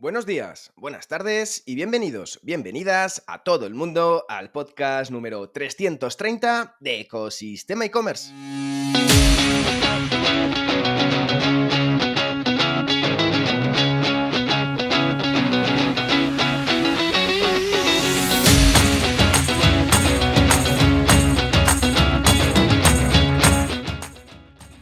Buenos días, buenas tardes y bienvenidos, bienvenidas a todo el mundo al podcast número 330 de Ecosistema e-commerce.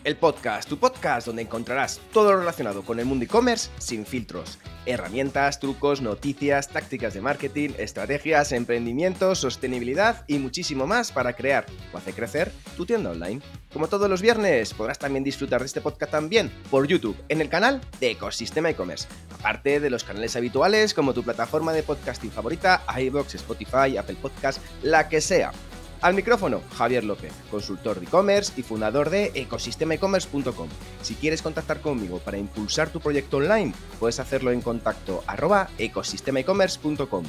El podcast, tu podcast donde encontrarás todo lo relacionado con el mundo e-commerce sin filtros. Herramientas, trucos, noticias, tácticas de marketing, estrategias, emprendimientos, sostenibilidad y muchísimo más para crear o hacer crecer tu tienda online. Como todos los viernes, podrás también disfrutar de este podcast también por YouTube, en el canal de Ecosistema e-commerce. Aparte de los canales habituales como tu plataforma de podcasting favorita, iVoox, Spotify, Apple Podcast, la que sea. Al micrófono, Javier López, consultor de e-commerce y fundador de ecosistemaecommerce.com. Si quieres contactar conmigo para impulsar tu proyecto online, puedes hacerlo en contacto @ecosistemaecommerce.com.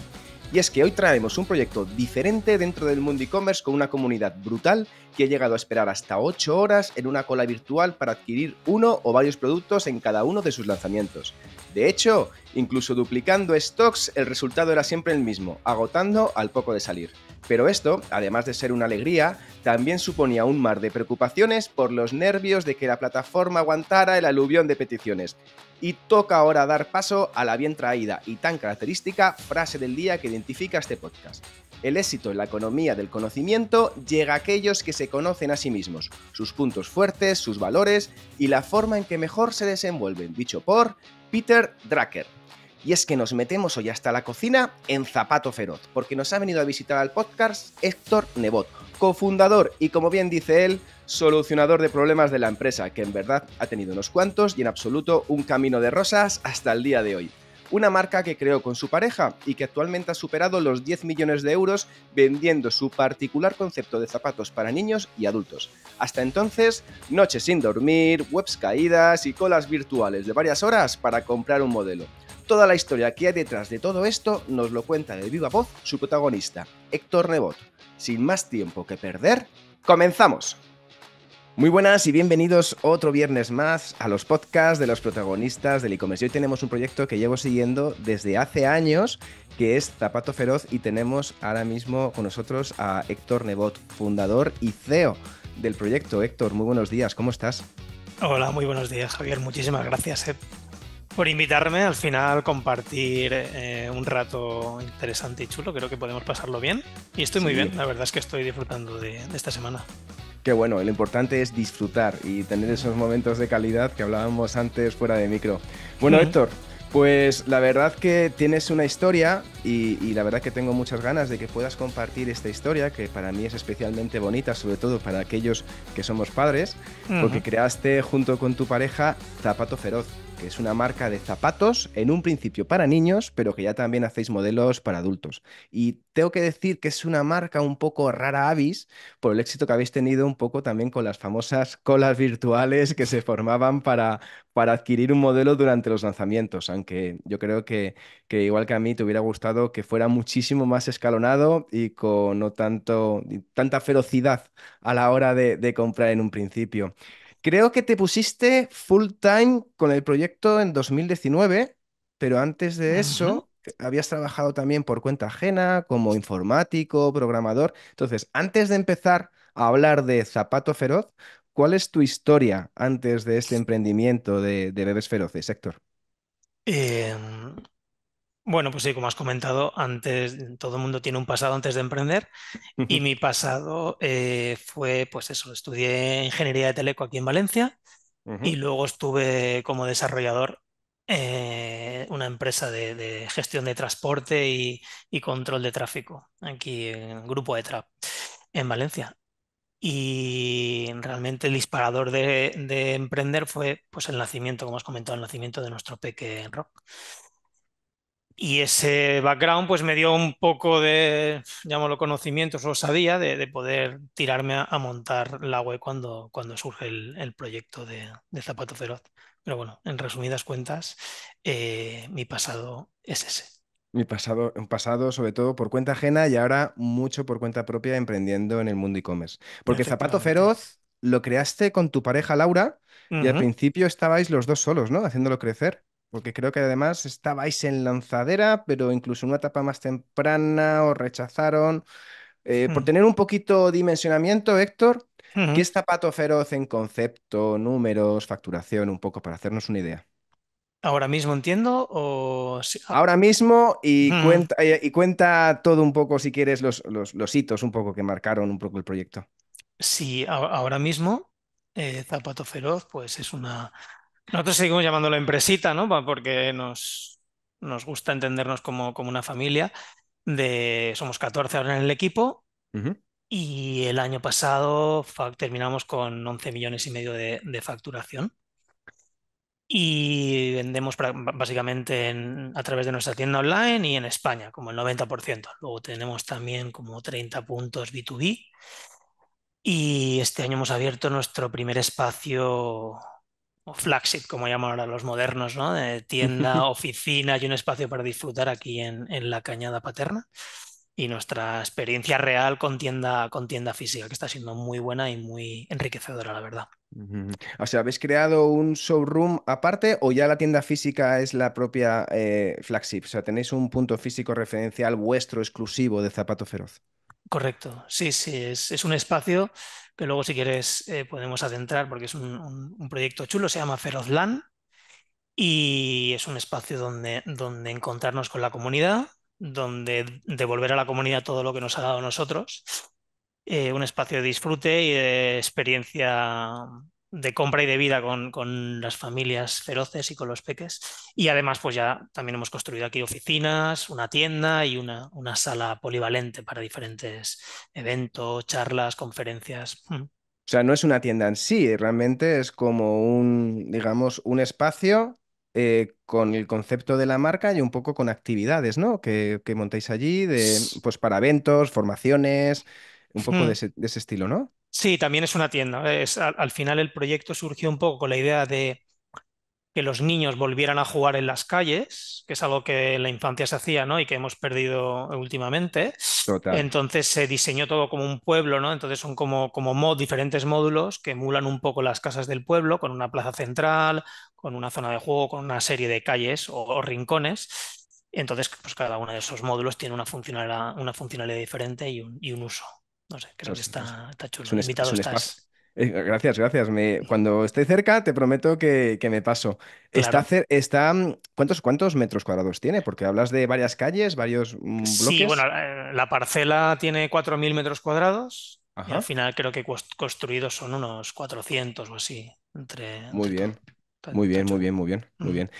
Y es que hoy traemos un proyecto diferente dentro del mundo e-commerce con una comunidad brutal que ha llegado a esperar hasta 8 horas en una cola virtual para adquirir uno o varios productos en cada uno de sus lanzamientos. De hecho, incluso duplicando stocks, el resultado era siempre el mismo, agotando al poco de salir. Pero esto, además de ser una alegría, también suponía un mar de preocupaciones por los nervios de que la plataforma aguantara el aluvión de peticiones. Y toca ahora dar paso a la bien traída y tan característica frase del día que identifica este podcast. El éxito en la economía del conocimiento llega a aquellos que se conocen a sí mismos, sus puntos fuertes, sus valores y la forma en que mejor se desenvuelven, dicho por Peter Drucker. Y es que nos metemos hoy hasta la cocina en Zapato Feroz, porque nos ha venido a visitar al podcast Héctor Nebot, cofundador y, como bien dice él, solucionador de problemas de la empresa, que en verdad ha tenido unos cuantos y en absoluto un camino de rosas hasta el día de hoy. Una marca que creó con su pareja y que actualmente ha superado los 10 millones de euros vendiendo su particular concepto de zapatos para niños y adultos. Hasta entonces, noches sin dormir, webs caídas y colas virtuales de varias horas para comprar un modelo. Toda la historia que hay detrás de todo esto nos lo cuenta de viva voz su protagonista, Héctor Nebot. Sin más tiempo que perder, ¡comenzamos! Muy buenas y bienvenidos otro viernes más a los podcasts de los protagonistas del e-commerce. Hoy tenemos un proyecto que llevo siguiendo desde hace años, que es Zapato Feroz, y tenemos ahora mismo con nosotros a Héctor Nebot, fundador y CEO del proyecto. Héctor, muy buenos días, ¿cómo estás? Hola, muy buenos días, Javier. Muchísimas gracias por invitarme. Al final, compartir un rato interesante y chulo. Creo que podemos pasarlo bien. Y estoy muy bien. La verdad es que estoy disfrutando de esta semana. Qué bueno, lo importante es disfrutar y tener esos momentos de calidad que hablábamos antes fuera de micro. Bueno, Héctor, pues la verdad que tienes una historia y la verdad que tengo muchas ganas de que puedas compartir esta historia, que para mí es especialmente bonita, sobre todo para aquellos que somos padres, porque creaste junto con tu pareja Zapato Feroz, que es una marca de zapatos en un principio para niños, pero que ya también hacéis modelos para adultos. Y tengo que decir que es una marca un poco rara avis por el éxito que habéis tenido un poco también con las famosas colas virtuales que se formaban para adquirir un modelo durante los lanzamientos, aunque yo creo que igual que a mí te hubiera gustado que fuera muchísimo más escalonado y con no tanta ferocidad a la hora de comprar en un principio. Creo que te pusiste full time con el proyecto en 2019, pero antes de eso habías trabajado también por cuenta ajena como informático, programador. Entonces, antes de empezar a hablar de Zapato Feroz, ¿cuál es tu historia antes de este emprendimiento de Bebés Feroces, Héctor? Eh, bueno, pues sí, como has comentado, antes todo el mundo tiene un pasado antes de emprender. Y mi pasado fue, pues eso, estudié ingeniería de teleco aquí en Valencia. Y Ujú. luego estuve como desarrollador una empresa de gestión de transporte y control de tráfico aquí en Grupo ETRA en Valencia. Y realmente el disparador de emprender fue pues el nacimiento, como has comentado, el nacimiento de nuestro peque Rock. Y ese background pues me dio un poco de, llámalo conocimientos o sabía de poder tirarme a montar la web cuando surge el proyecto de Zapato Feroz. Pero bueno, en resumidas cuentas, mi pasado es ese. Un pasado sobre todo por cuenta ajena y ahora mucho por cuenta propia emprendiendo en el mundo e-commerce. Porque Zapato Efectivamente. Feroz lo creaste con tu pareja Laura y al Ujú. principio estabais los dos solos, ¿no? Haciéndolo crecer. Porque creo que además estabais en lanzadera, pero incluso en una etapa más temprana os rechazaron. Por Mm. tener un poquito dimensionamiento, Héctor, ¿qué Ujú. es Zapato Feroz en concepto, números, facturación, un poco para hacernos una idea? Ahora mismo entiendo o sí, Ahora mismo ujú. y cuenta todo un poco, si quieres, los hitos un poco que marcaron un poco el proyecto. Sí, ahora mismo Zapato Feroz pues es una... Nosotros seguimos llamándolo empresita, ¿no? Porque nos gusta entendernos como una familia. Somos 14 ahora en el equipo Ujú. y el año pasado terminamos con 11 millones y medio de facturación. Y vendemos básicamente a través de nuestra tienda online y en España, como el 90%. Luego tenemos también como 30 puntos B2B y este año hemos abierto nuestro primer espacio o flagship, como llaman ahora los modernos, ¿no? De tienda, oficina y un espacio para disfrutar aquí en la Cañada Paterna. Y nuestra experiencia real con tienda física, que está siendo muy buena y muy enriquecedora, la verdad. Ujú. O sea, ¿habéis creado un showroom aparte o ya la tienda física es la propia flagship? O sea, ¿tenéis un punto físico referencial vuestro exclusivo de Zapato Feroz? Correcto, sí, sí, es un espacio que luego si quieres podemos adentrar porque es un proyecto chulo, se llama Ferozland y es un espacio donde encontrarnos con la comunidad, donde devolver a la comunidad todo lo que nos ha dado a nosotros, un espacio de disfrute y de experiencia de compra y de vida con las familias feroces y con los peques. Y además, pues ya también hemos construido aquí oficinas, una tienda y una sala polivalente para diferentes eventos, charlas, conferencias. Mm. O sea, no es una tienda en sí, realmente es como un, digamos, un espacio con el concepto de la marca y un poco con actividades, ¿no? Que montáis allí, pues para eventos, formaciones, un poco Mm. de ese estilo, ¿no? Sí, también es una tienda. Al final el proyecto surgió un poco con la idea de que los niños volvieran a jugar en las calles, que es algo que en la infancia se hacía, ¿no? Y que hemos perdido últimamente. Total. Entonces se diseñó todo como un pueblo, ¿no? Entonces son diferentes módulos que emulan un poco las casas del pueblo, con una plaza central, con una zona de juego, con una serie de calles o rincones. Entonces, pues cada uno de esos módulos tiene una funcionalidad diferente y un uso. No sé, creo que está chulo. Es Invitado un espacio. estás. Gracias, gracias. Cuando esté cerca, te prometo que me paso. Claro. ¿Cuántos metros cuadrados tiene? Porque hablas de varias calles, varios Sí, bueno, bloques. la parcela tiene 4.000 metros cuadrados y al Ajá. final creo que construidos son unos 400 o así, Muy entre todo. bien, muy Está bien, muy chulo. bien, muy bien, muy Ujú, bien.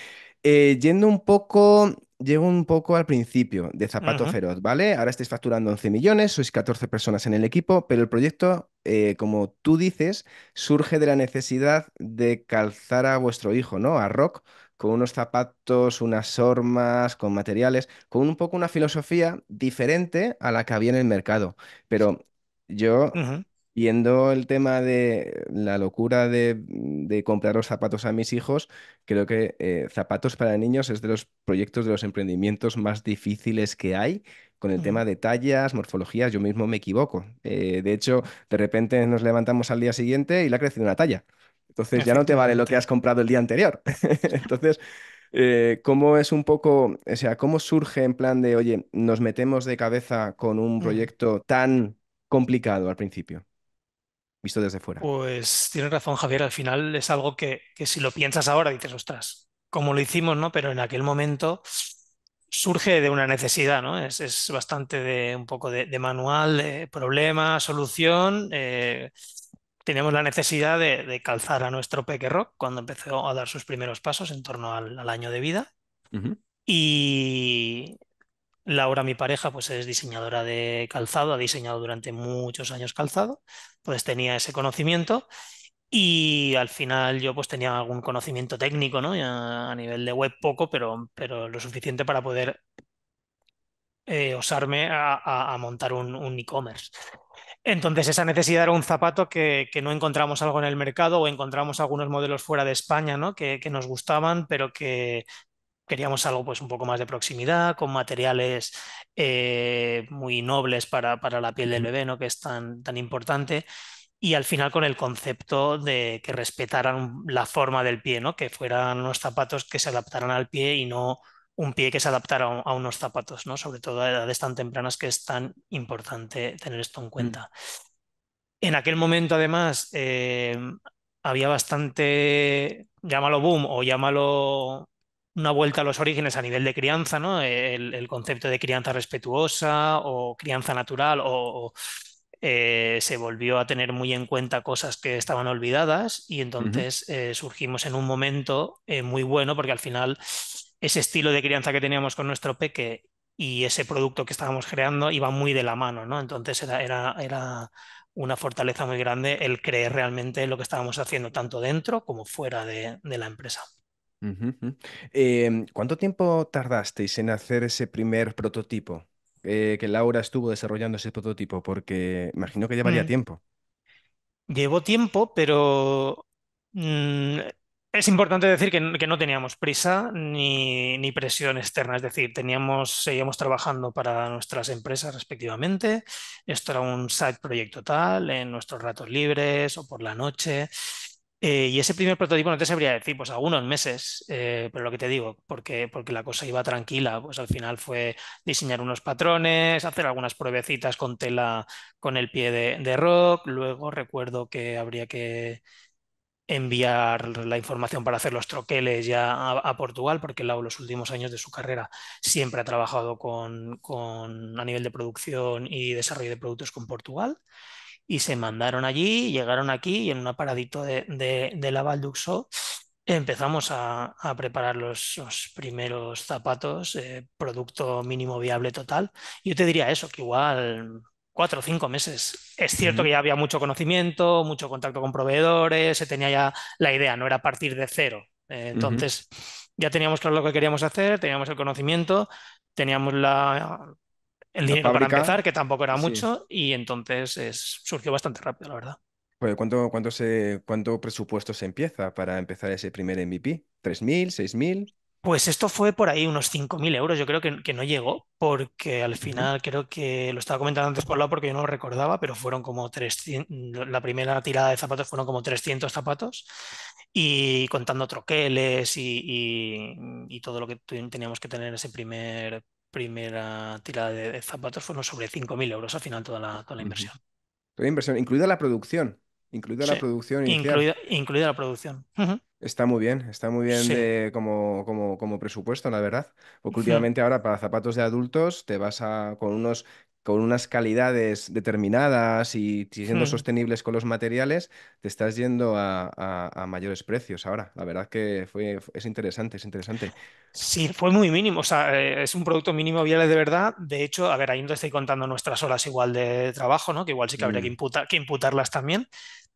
Llego un poco al principio de Zapato ujú, Feroz, ¿vale? Ahora estáis facturando 11 millones, sois 14 personas en el equipo, pero el proyecto, como tú dices, surge de la necesidad de calzar a vuestro hijo, ¿no? A Rock, con unos zapatos, unas hormas, con materiales, con un poco una filosofía diferente a la que había en el mercado. Pero yo ujú, viendo el tema de la locura de comprar los zapatos a mis hijos, creo que Zapatos para Niños es de los proyectos de los emprendimientos más difíciles que hay. Con el ujú. tema de tallas, morfologías, yo mismo me equivoco. De hecho, de repente nos levantamos al día siguiente y le ha crecido una talla. Entonces ya no te vale lo que Efectivamente. has comprado el día anterior. Entonces, ¿cómo es un poco, o sea, cómo surge en plan de, oye, nos metemos de cabeza con un Mm. proyecto tan complicado al principio? Visto desde fuera. Pues tienes razón, Javier, al final es algo que si lo piensas ahora dices, ostras, ¿cómo lo hicimos, no? Pero en aquel momento surge de una necesidad, ¿no? Es bastante de un poco de manual, de problema, solución. Teníamos la necesidad de calzar a nuestro Peque Rock cuando empezó a dar sus primeros pasos en torno al año de vida. Ujú, Y Laura, mi pareja, pues es diseñadora de calzado, ha diseñado durante muchos años calzado, pues tenía ese conocimiento y al final yo pues tenía algún conocimiento técnico, ¿no? Ya a nivel de web poco, pero lo suficiente para poder osarme a montar un e-commerce. Entonces, esa necesidad era un zapato que no encontramos algo en el mercado o encontramos algunos modelos fuera de España, ¿no? Que nos gustaban, pero que queríamos algo pues un poco más de proximidad, con materiales muy nobles para la piel del ujú. bebé, ¿no? Que es tan importante. y al final con el concepto de que respetaran la forma del pie, ¿no? Que fueran unos zapatos que se adaptaran al pie y no un pie que se adaptara a unos zapatos, ¿no? Sobre todo a edades tan tempranas que es tan importante tener esto en Mm, cuenta. En aquel momento, además, había bastante, llámalo boom o llámalo una vuelta a los orígenes a nivel de crianza, ¿no? El concepto de crianza respetuosa o crianza natural se volvió a tener muy en cuenta cosas que estaban olvidadas y ujú, entonces surgimos en un momento muy bueno porque al final ese estilo de crianza que teníamos con nuestro peque y ese producto que estábamos creando iba muy de la mano, ¿no? Entonces era una fortaleza muy grande el creer realmente en lo que estábamos haciendo, tanto dentro como fuera de la empresa. ujú, ujú. ¿Cuánto tiempo tardasteis en hacer ese primer prototipo? Que Laura estuvo desarrollando ese prototipo, porque imagino que llevaría Mm. tiempo. Llevó tiempo, pero mm, es importante decir que no teníamos prisa ni presión externa, es decir, seguíamos trabajando para nuestras empresas respectivamente. Esto era un side project total en nuestros ratos libres o por la noche. Y ese primer prototipo no te sabría decir, pues algunos meses, pero lo que te digo, porque la cosa iba tranquila, pues al final fue diseñar unos patrones, hacer algunas pruebecitas con tela con el pie de rock. Luego recuerdo que habría que enviar la información para hacer los troqueles ya a Portugal, porque Lau los últimos años de su carrera siempre ha trabajado a nivel de producción y desarrollo de productos con Portugal. Y se mandaron allí, llegaron aquí y en un aparadito de la Val d'Uixó empezamos a preparar los primeros zapatos, producto mínimo viable total. Yo te diría eso, que igual 4 o 5 meses. Es cierto que Ujú, ya había mucho conocimiento, mucho contacto con proveedores, se tenía ya la idea, no era partir de cero. ujú. Entonces ya teníamos claro lo que queríamos hacer, teníamos el conocimiento, teníamos el La dinero para fábrica, empezar, que tampoco era sí. mucho, y entonces surgió bastante rápido, la verdad. Pues, ¿cuánto presupuesto se empieza para empezar ese primer MVP? ¿3.000, 6.000? Pues esto fue por ahí unos 5.000 euros, yo creo que no llegó, porque al Ujú, final creo que lo estaba comentando antes por lado porque yo no lo recordaba, pero fueron como 300, la primera tirada de zapatos fueron como 300 zapatos y contando troqueles y todo lo que teníamos que tener en ese primera tirada de zapatos fueron sobre 5.000 euros al final toda la ujú. inversión. Toda inversión, incluida la Sí, producción inicial. incluida la producción. Ujú, Está muy bien sí. como presupuesto, la verdad. Porque Ujú, últimamente ahora para zapatos de adultos con unas calidades determinadas y siendo ujú. sostenibles con los materiales, te estás yendo a mayores precios ahora. La verdad que es interesante, es interesante. Sí, fue muy mínimo, o sea, es un producto mínimo viable de verdad. De hecho, a ver, ahí no te estoy contando nuestras horas igual de trabajo, ¿no? Que igual sí que habría Mm, que imputarlas también.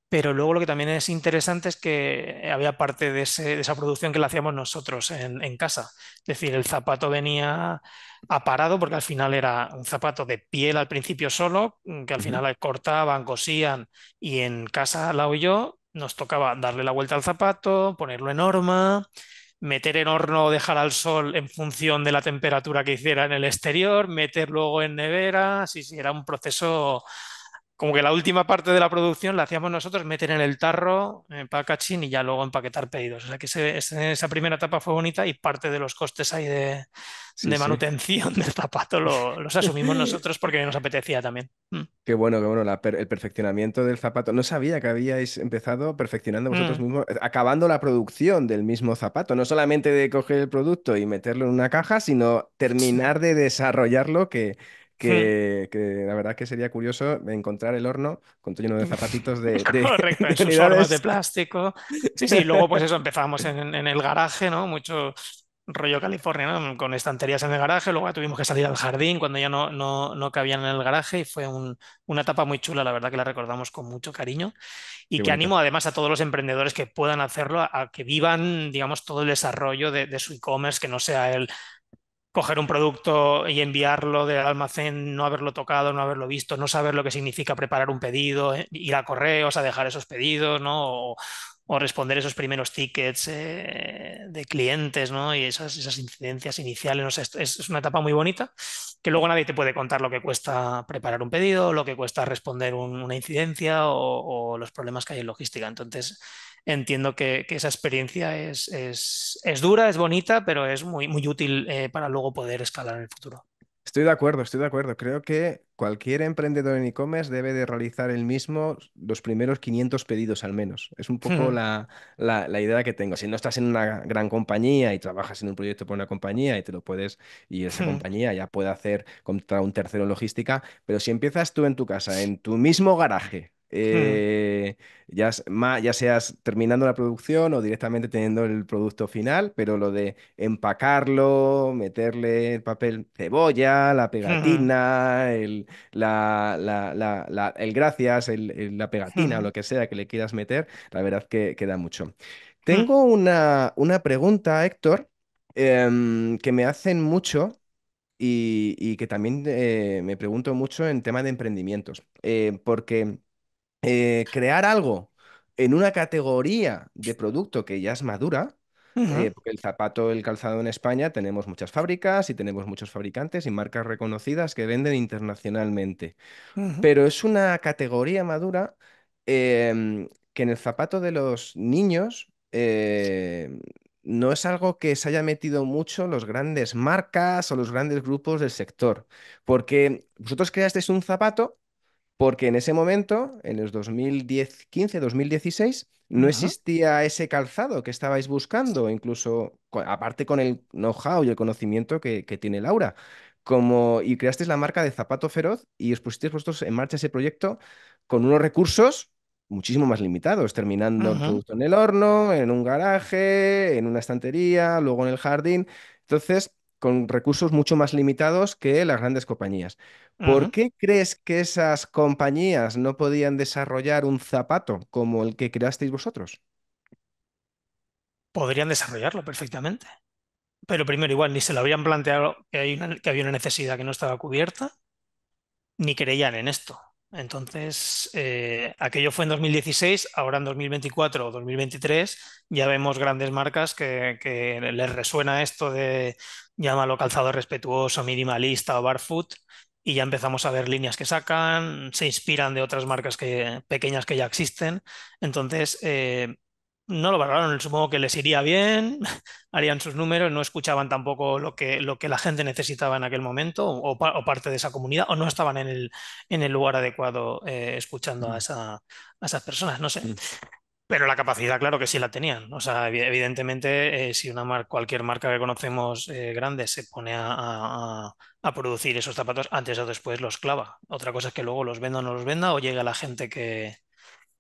Pero luego lo que también es interesante es que había parte de esa producción que la hacíamos nosotros en casa. Es decir, el zapato venía aparado porque al final era un zapato de piel al principio solo, que al ujú, final cortaban, cosían y en casa, Lau y yo, nos tocaba darle la vuelta al zapato, ponerlo en horma, meter en horno o dejar al sol en función de la temperatura que hiciera en el exterior, meter luego en nevera. Sí, sí, era un proceso como que la última parte de la producción la hacíamos nosotros, meter en el tarro, en packaging y ya luego empaquetar pedidos. O sea que esa primera etapa fue bonita y parte de los costes ahí sí, de sí. manutención del zapato los asumimos nosotros porque nos apetecía también. Mm. Qué bueno, el perfeccionamiento del zapato. No sabía que habíais empezado perfeccionando vosotros Mm. mismos, acabando la producción del mismo zapato. No solamente de coger el producto y meterlo en una caja, sino Sí. terminar de desarrollarlo, Mm. que la verdad que sería curioso encontrar el horno con todo lleno de zapatitos de, Correcto, en de sus formas de unidades. plástico. Sí, sí, luego pues eso, empezamos en el garaje, ¿no? Mucho rollo California, ¿no? Con estanterías en el garaje, luego ya tuvimos que salir al jardín cuando ya no cabían en el garaje y fue una etapa muy chula, la verdad que la recordamos con mucho cariño y Qué que bonito. animo además a todos los emprendedores que puedan hacerlo a que vivan, digamos, todo el desarrollo de su e-commerce, que no sea el coger un producto y enviarlo del almacén, no haberlo tocado, no haberlo visto, no saber lo que significa preparar un pedido, ir a correos a dejar esos pedidos, ¿no? O responder esos primeros tickets de clientes, ¿no? Y esas incidencias iniciales, no sé, es una etapa muy bonita que luego nadie te puede contar lo que cuesta preparar un pedido, lo que cuesta responder una incidencia o los problemas que hay en logística. Entonces, entiendo que esa experiencia es dura, es bonita, pero es muy, muy útil para luego poder escalar en el futuro. Estoy de acuerdo, estoy de acuerdo. Creo que cualquier emprendedor en e-commerce debe de realizar el mismo los primeros 500 pedidos al menos. Es un poco la idea que tengo. Si no estás en una gran compañía y trabajas en un proyecto por una compañía y te lo puedes, y esa compañía ya puede hacer contra un tercero en logística, pero si empiezas tú en tu casa, en tu mismo garaje, ya seas terminando la producción o directamente teniendo el producto final, pero lo de empacarlo, meterle el papel cebolla, la pegatina, el gracias, la pegatina o lo que sea que le quieras meter, la verdad que queda mucho. Tengo una pregunta, Héctor, que me hacen mucho. Y que también me pregunto mucho en tema de emprendimientos, porque crear algo en una categoría de producto que ya es madura, porque el zapato, el calzado en España tenemos muchas fábricas y tenemos muchos fabricantes y marcas reconocidas que venden internacionalmente, pero es una categoría madura que en el zapato de los niños no es algo que se haya metido mucho los grandes marcas o los grandes grupos del sector, porque vosotros creasteis un zapato porque en ese momento, en los 2015, 2016, no existía ese calzado que estabais buscando, incluso aparte con el know-how y el conocimiento que tiene Laura. Y creasteis la marca de Zapato Feroz y os pusisteis vosotros en marcha ese proyecto con unos recursos muchísimo más limitados, terminando el producto en el horno, en un garaje, en una estantería, luego en el jardín. Entonces, con recursos mucho más limitados que las grandes compañías. ¿Por Ujú. qué crees que esas compañías no podían desarrollar un zapato como el que creasteis vosotros? Podrían desarrollarlo perfectamente. Pero primero, igual, ni se lo habían planteado que había una necesidad que no estaba cubierta, ni creían en esto. Entonces, aquello fue en 2016, ahora en 2024 o 2023 ya vemos grandes marcas que les resuena esto de llámalo calzado respetuoso, minimalista o barefoot, y ya empezamos a ver líneas que sacan, se inspiran de otras marcas pequeñas que ya existen. Entonces, no lo valoraron, supongo que les iría bien, harían sus números, no escuchaban tampoco lo que la gente necesitaba en aquel momento o parte de esa comunidad o no estaban en el lugar adecuado escuchando a, Mm, a esas personas, no sé. mm. Pero la capacidad, claro que sí la tenían. O sea, evidentemente, si cualquier marca que conocemos grande se pone a producir esos zapatos, antes o después los clava. Otra cosa es que luego los venda o no los venda o llegue a la gente que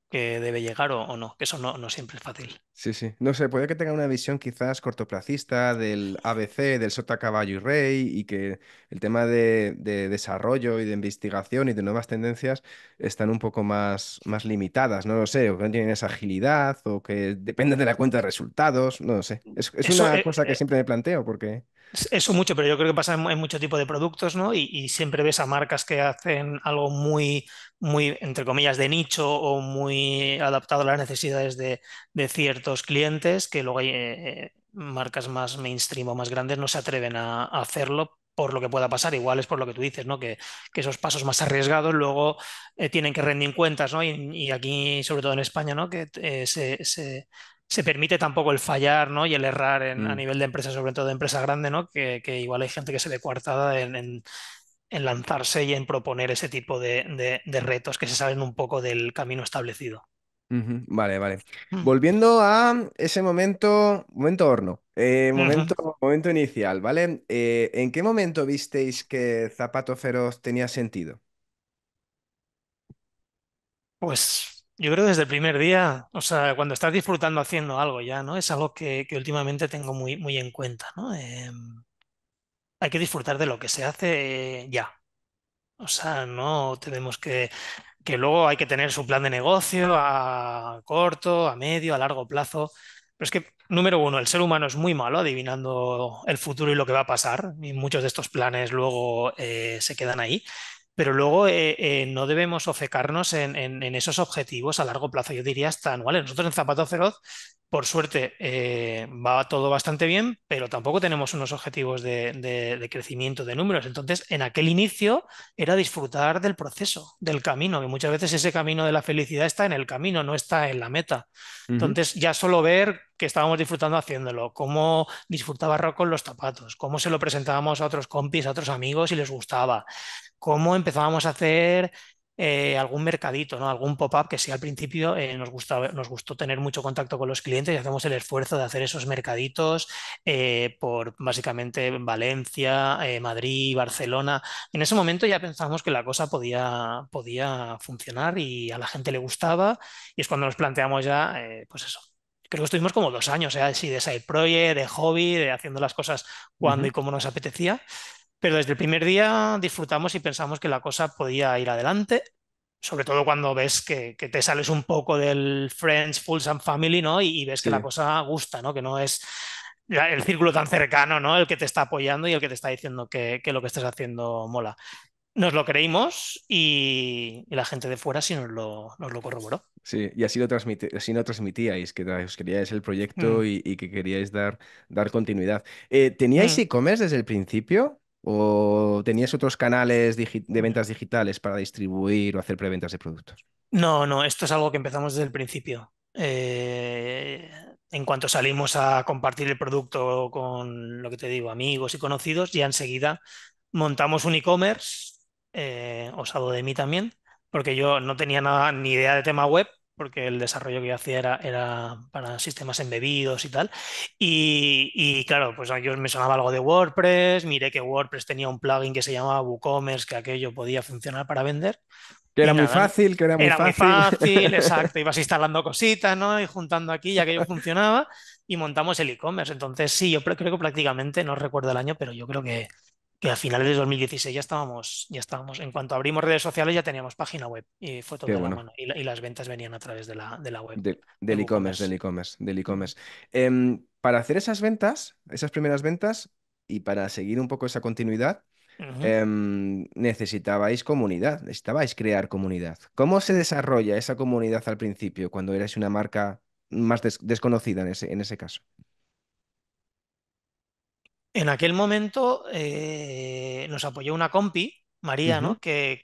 debe llegar o no, que eso no siempre es fácil. Sí, sí. No sé, puede que tenga una visión quizás cortoplacista del ABC, del sota caballo y rey, y que el tema de desarrollo y de investigación y de nuevas tendencias están un poco más limitadas, no lo sé, o que no tienen esa agilidad, o que dependen de la cuenta de resultados, no lo sé. Es Eso, una cosa que siempre me planteo, porque... Eso mucho, pero yo creo que pasa en mucho tipo de productos, ¿no? Y siempre ves a marcas que hacen algo muy, muy, entre comillas, de nicho o muy adaptado a las necesidades de ciertos clientes, que luego hay marcas más mainstream o más grandes no se atreven a hacerlo por lo que pueda pasar. Igual es por lo que tú dices, ¿no? Que esos pasos más arriesgados luego tienen que rendir cuentas, ¿no? Y aquí, sobre todo en España, ¿no? Que se permite tampoco el fallar, ¿no? Y el errar a Mm. nivel de empresa, sobre todo de empresa grande, ¿no? Que igual hay gente que se ve coartada en lanzarse y en proponer ese tipo de retos que se salen un poco del camino establecido. Ujú. Vale, vale. Mm. Volviendo a ese momento horno, Ujú. momento inicial, ¿vale? ¿En qué momento visteis que Zapato Feroz tenía sentido? Pues yo creo desde el primer día, o sea, cuando estás disfrutando haciendo algo ya, ¿no? Es algo que últimamente tengo muy, muy en cuenta, ¿no? Hay que disfrutar de lo que se hace ya. O sea, no tenemos que luego hay que tener su plan de negocio a corto, a medio, a largo plazo. Pero es que, número uno, el ser humano es muy malo adivinando el futuro y lo que va a pasar, y muchos de estos planes luego se quedan ahí. pero luego no debemos ofecarnos en esos objetivos a largo plazo, yo diría hasta anuales. Nosotros en Zapato Feroz, por suerte, va todo bastante bien, pero tampoco tenemos unos objetivos de crecimiento de números. Entonces, en aquel inicio era disfrutar del proceso, del camino, que muchas veces ese camino de la felicidad está en el camino, no está en la meta. Ujú. Entonces, ya solo ver que estábamos disfrutando haciéndolo, cómo disfrutaba Rock con los zapatos, cómo se lo presentábamos a otros compis, a otros amigos y les gustaba, cómo empezábamos a hacer algún mercadito, ¿no? Algún pop-up que sí al principio nos gustó tener mucho contacto con los clientes y hacemos el esfuerzo de hacer esos mercaditos por básicamente Valencia, Madrid, Barcelona. En ese momento ya pensamos que la cosa podía funcionar y a la gente le gustaba y es cuando nos planteamos ya, pues eso. Creo que estuvimos como 2 años, así de side project, de hobby, de haciendo las cosas cuando Ujú. y como nos apetecía. Pero desde el primer día disfrutamos y pensamos que la cosa podía ir adelante, sobre todo cuando ves que te sales un poco del Friends, Fools and Family, ¿no? Y ves que la Sí. cosa gusta, ¿no? Que no es el círculo tan cercano, ¿no? El que te está apoyando y el que te está diciendo que lo que estás haciendo mola. Nos lo creímos y la gente de fuera sí nos lo corroboró. Sí, y así lo transmitíais, que os queríais el proyecto Mm, y que queríais dar continuidad. ¿Teníais mm. e-commerce desde el principio o teníais otros canales de ventas digitales para distribuir o hacer preventas de productos? No, no, esto es algo que empezamos desde el principio. En cuanto salimos a compartir el producto con lo que te digo, amigos y conocidos, ya enseguida montamos un e-commerce, osado de mí también, porque yo no tenía nada, ni idea de tema web, porque el desarrollo que yo hacía era para sistemas embebidos y tal. Y claro, pues a yo me sonaba algo de WordPress, miré que WordPress tenía un plugin que se llamaba WooCommerce, que aquello podía funcionar para vender. Que era Y muy nada, fácil, que era muy era muy fácil. fácil, exacto. Ibas instalando cositas, ¿no? Y juntando aquí, ya que yo funcionaba, y montamos el e-commerce. Entonces, sí, creo que prácticamente, no recuerdo el año, pero yo creo que a finales de 2016 ya estábamos. En cuanto abrimos redes sociales, ya teníamos página web y fue todo Qué de la bueno. mano. Y las ventas venían a través de la web de Del e-commerce, del WooCommerce. e-commerce, del Ujú. e-commerce. Para hacer esas ventas, esas primeras ventas, y para seguir un poco esa continuidad, Ujú. necesitabais comunidad, necesitabais crear comunidad. ¿Cómo se desarrolla esa comunidad al principio, cuando erais una marca más desconocida en ese caso? En aquel momento nos apoyó una compi, María, Ujú, ¿no? Que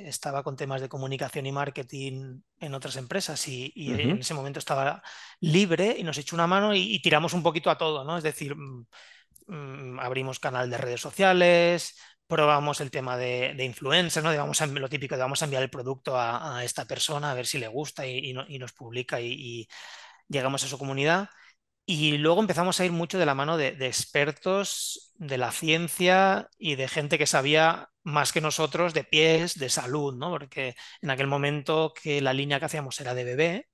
estaba con temas de comunicación y marketing en otras empresas y en ujú, ese momento estaba libre y nos echó una mano y tiramos un poquito a todo, ¿no? Es decir, abrimos canal de redes sociales, probamos el tema de influencers, ¿no? Lo típico de vamos a enviar el producto a esta persona a ver si le gusta y nos publica y llegamos a su comunidad. Y luego empezamos a ir mucho de la mano de expertos de la ciencia y de gente que sabía más que nosotros de pies, de salud, ¿no? Porque en aquel momento que la línea que hacíamos era de bebé,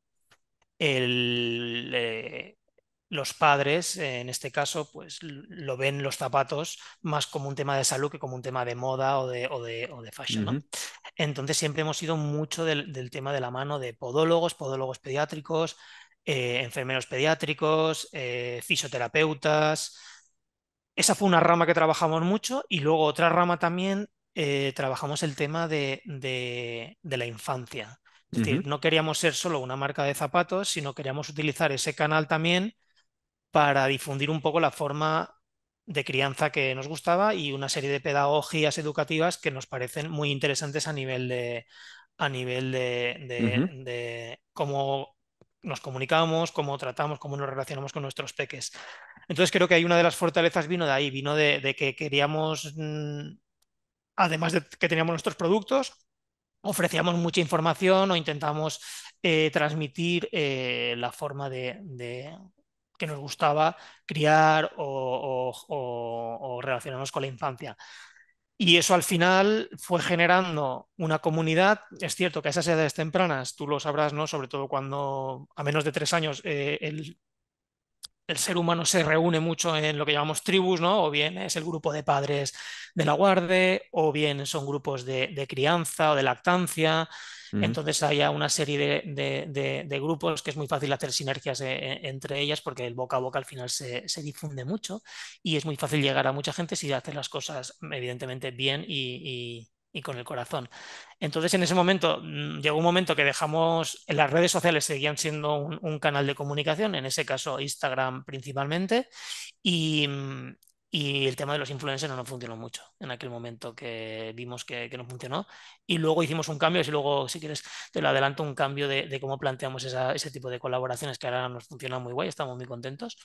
el, los padres, en este caso, pues lo ven los zapatos más como un tema de salud que como un tema de moda o de fashion, ¿no? ujú, Entonces siempre hemos ido mucho del tema de la mano de podólogos pediátricos, enfermeros pediátricos, fisioterapeutas. Esa fue una rama que trabajamos mucho y luego otra rama también trabajamos el tema de la infancia. Es ujú, decir, no queríamos ser solo una marca de zapatos, sino queríamos utilizar ese canal también para difundir un poco la forma de crianza que nos gustaba y una serie de pedagogías educativas que nos parecen muy interesantes a nivel de ujú. cómo nos comunicamos, cómo tratamos, cómo nos relacionamos con nuestros peques. Entonces creo que hay una de las fortalezas vino de ahí, vino de que queríamos, además de que teníamos nuestros productos, ofrecíamos mucha información o intentamos transmitir la forma que nos gustaba criar o relacionarnos con la infancia. Y eso al final fue generando una comunidad. Es cierto que a esas edades tempranas, tú lo sabrás, ¿no? Sobre todo cuando a menos de 3 años el ser humano se reúne mucho en lo que llamamos tribus, ¿no? O bien es el grupo de padres de la guarde, o bien son grupos de crianza o de lactancia. Ujú, Entonces hay una serie de grupos que es muy fácil hacer sinergias entre ellas porque el boca a boca al final se difunde mucho y es muy fácil llegar a mucha gente si haces las cosas evidentemente bien y con el corazón. Entonces, en ese momento, llegó un momento que dejamos, las redes sociales seguían siendo un canal de comunicación, en ese caso Instagram principalmente, y, y el tema de los influencers no nos funcionó mucho en aquel momento que vimos que no funcionó. Y luego hicimos un cambio, y luego, si quieres, te lo adelanto, un cambio de cómo planteamos ese tipo de colaboraciones que ahora nos funcionan muy guay, estamos muy contentos,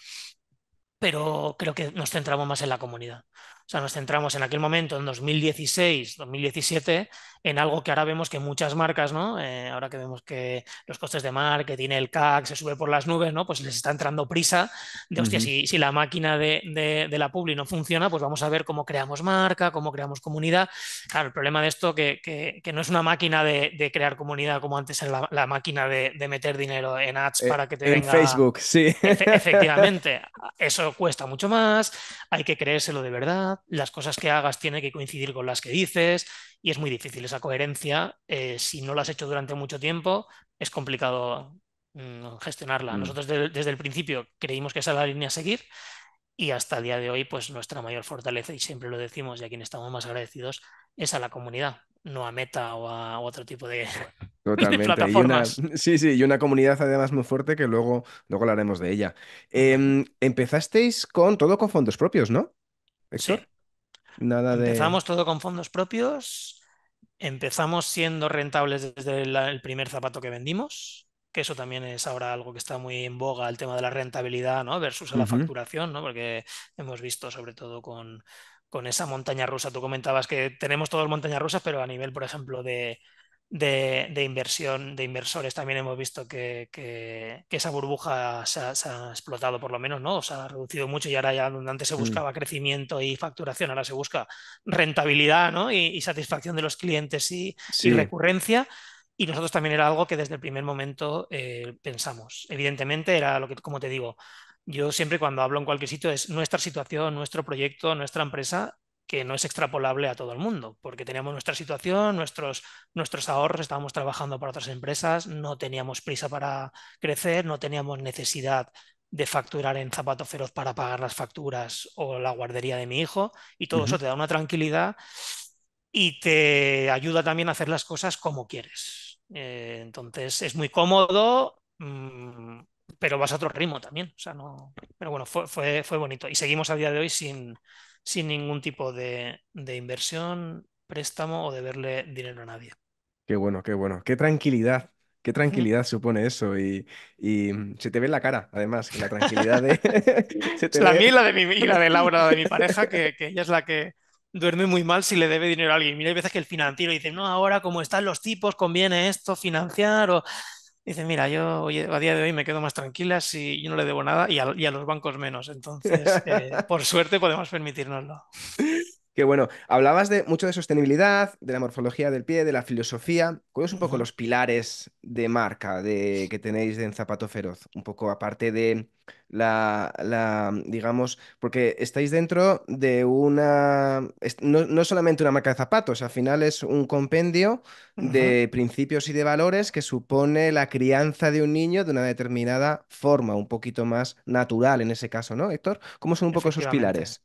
pero creo que nos centramos más en la comunidad. O sea, nos centramos en aquel momento, en 2016, 2017, en algo que ahora vemos que muchas marcas, ¿no? Ahora que vemos que los costes de marketing, el CAC se sube por las nubes, ¿no? Pues les está entrando prisa de, hostia, Ujú. si la máquina de la Publi no funciona, pues vamos a ver cómo creamos marca, cómo creamos comunidad. Claro, el problema de esto que no es una máquina de crear comunidad como antes era la máquina de meter dinero en ads para que te En venga. Facebook, sí. Efectivamente, eso cuesta mucho más, hay que creérselo de verdad, las cosas que hagas tienen que coincidir con las que dices y es muy difícil esa coherencia. Si no lo has hecho durante mucho tiempo, es complicado gestionarla. Mm, Nosotros desde el principio creímos que esa era la línea a seguir y hasta el día de hoy, pues nuestra mayor fortaleza, y siempre lo decimos y a quien estamos más agradecidos, es a la comunidad, no a Meta o a otro tipo de, de Totalmente. Y una, plataformas. sí, sí, y una comunidad además muy fuerte que luego hablaremos de ella. Ujú. Empezasteis con todo con fondos propios, ¿no, Sí, Héctor? Nada de... empezamos todo con fondos propios. Empezamos siendo rentables desde el primer zapato que vendimos, que eso también es ahora algo que está muy en boga, el tema de la rentabilidad, ¿no? Versus a la Ujú, facturación, ¿no? Porque hemos visto sobre todo con esa montaña rusa. Tú comentabas que tenemos todos montañas rusas, pero a nivel, por ejemplo, de inversión, de inversores, también hemos visto que esa burbuja se ha explotado por lo menos, ¿no? O se ha reducido mucho y ahora ya donde antes se mm, buscaba crecimiento y facturación, ahora se busca rentabilidad, ¿no? y satisfacción de los clientes y sí. recurrencia. Y nosotros también era algo que desde el primer momento pensamos. Evidentemente era lo que, como te digo, yo siempre cuando hablo en cualquier sitio es nuestra situación, nuestro proyecto, nuestra empresa, que no es extrapolable a todo el mundo, porque teníamos nuestra situación, nuestros ahorros, estábamos trabajando para otras empresas, no teníamos prisa para crecer, no teníamos necesidad de facturar en Zapato Feroz para pagar las facturas o la guardería de mi hijo, y todo eso Ujú. te da una tranquilidad y te ayuda también a hacer las cosas como quieres. Entonces es muy cómodo, pero vas a otro ritmo también. O sea, no... Pero bueno, fue bonito. Y seguimos a día de hoy sin ningún tipo de inversión, préstamo o deberle dinero a nadie. Qué bueno, qué bueno. Qué tranquilidad supone eso. Y se te ve en la cara, además, que la tranquilidad de... se te La mía y ve... la de Laura, de mi pareja, que ella es la que duerme muy mal si le debe dinero a alguien. Mira, hay veces que el financiero dice, no, ahora como están los tipos, conviene esto, financiar. O... Dice, mira, yo a día de hoy me quedo más tranquila si yo no le debo nada y a los bancos menos. Entonces, por suerte podemos permitirnoslo. Qué bueno. Hablabas de mucho de sostenibilidad, de la morfología del pie, de la filosofía. ¿Cuáles son un poco Ujú, los pilares de marca que tenéis en Zapato Feroz? Un poco aparte de digamos, porque estáis dentro de no solamente una marca de zapatos, al final es un compendio ujú, de principios y de valores que supone la crianza de un niño de una determinada forma, un poquito más natural en ese caso, ¿no, Héctor? ¿Cómo son un poco esos efectivamente. pilares?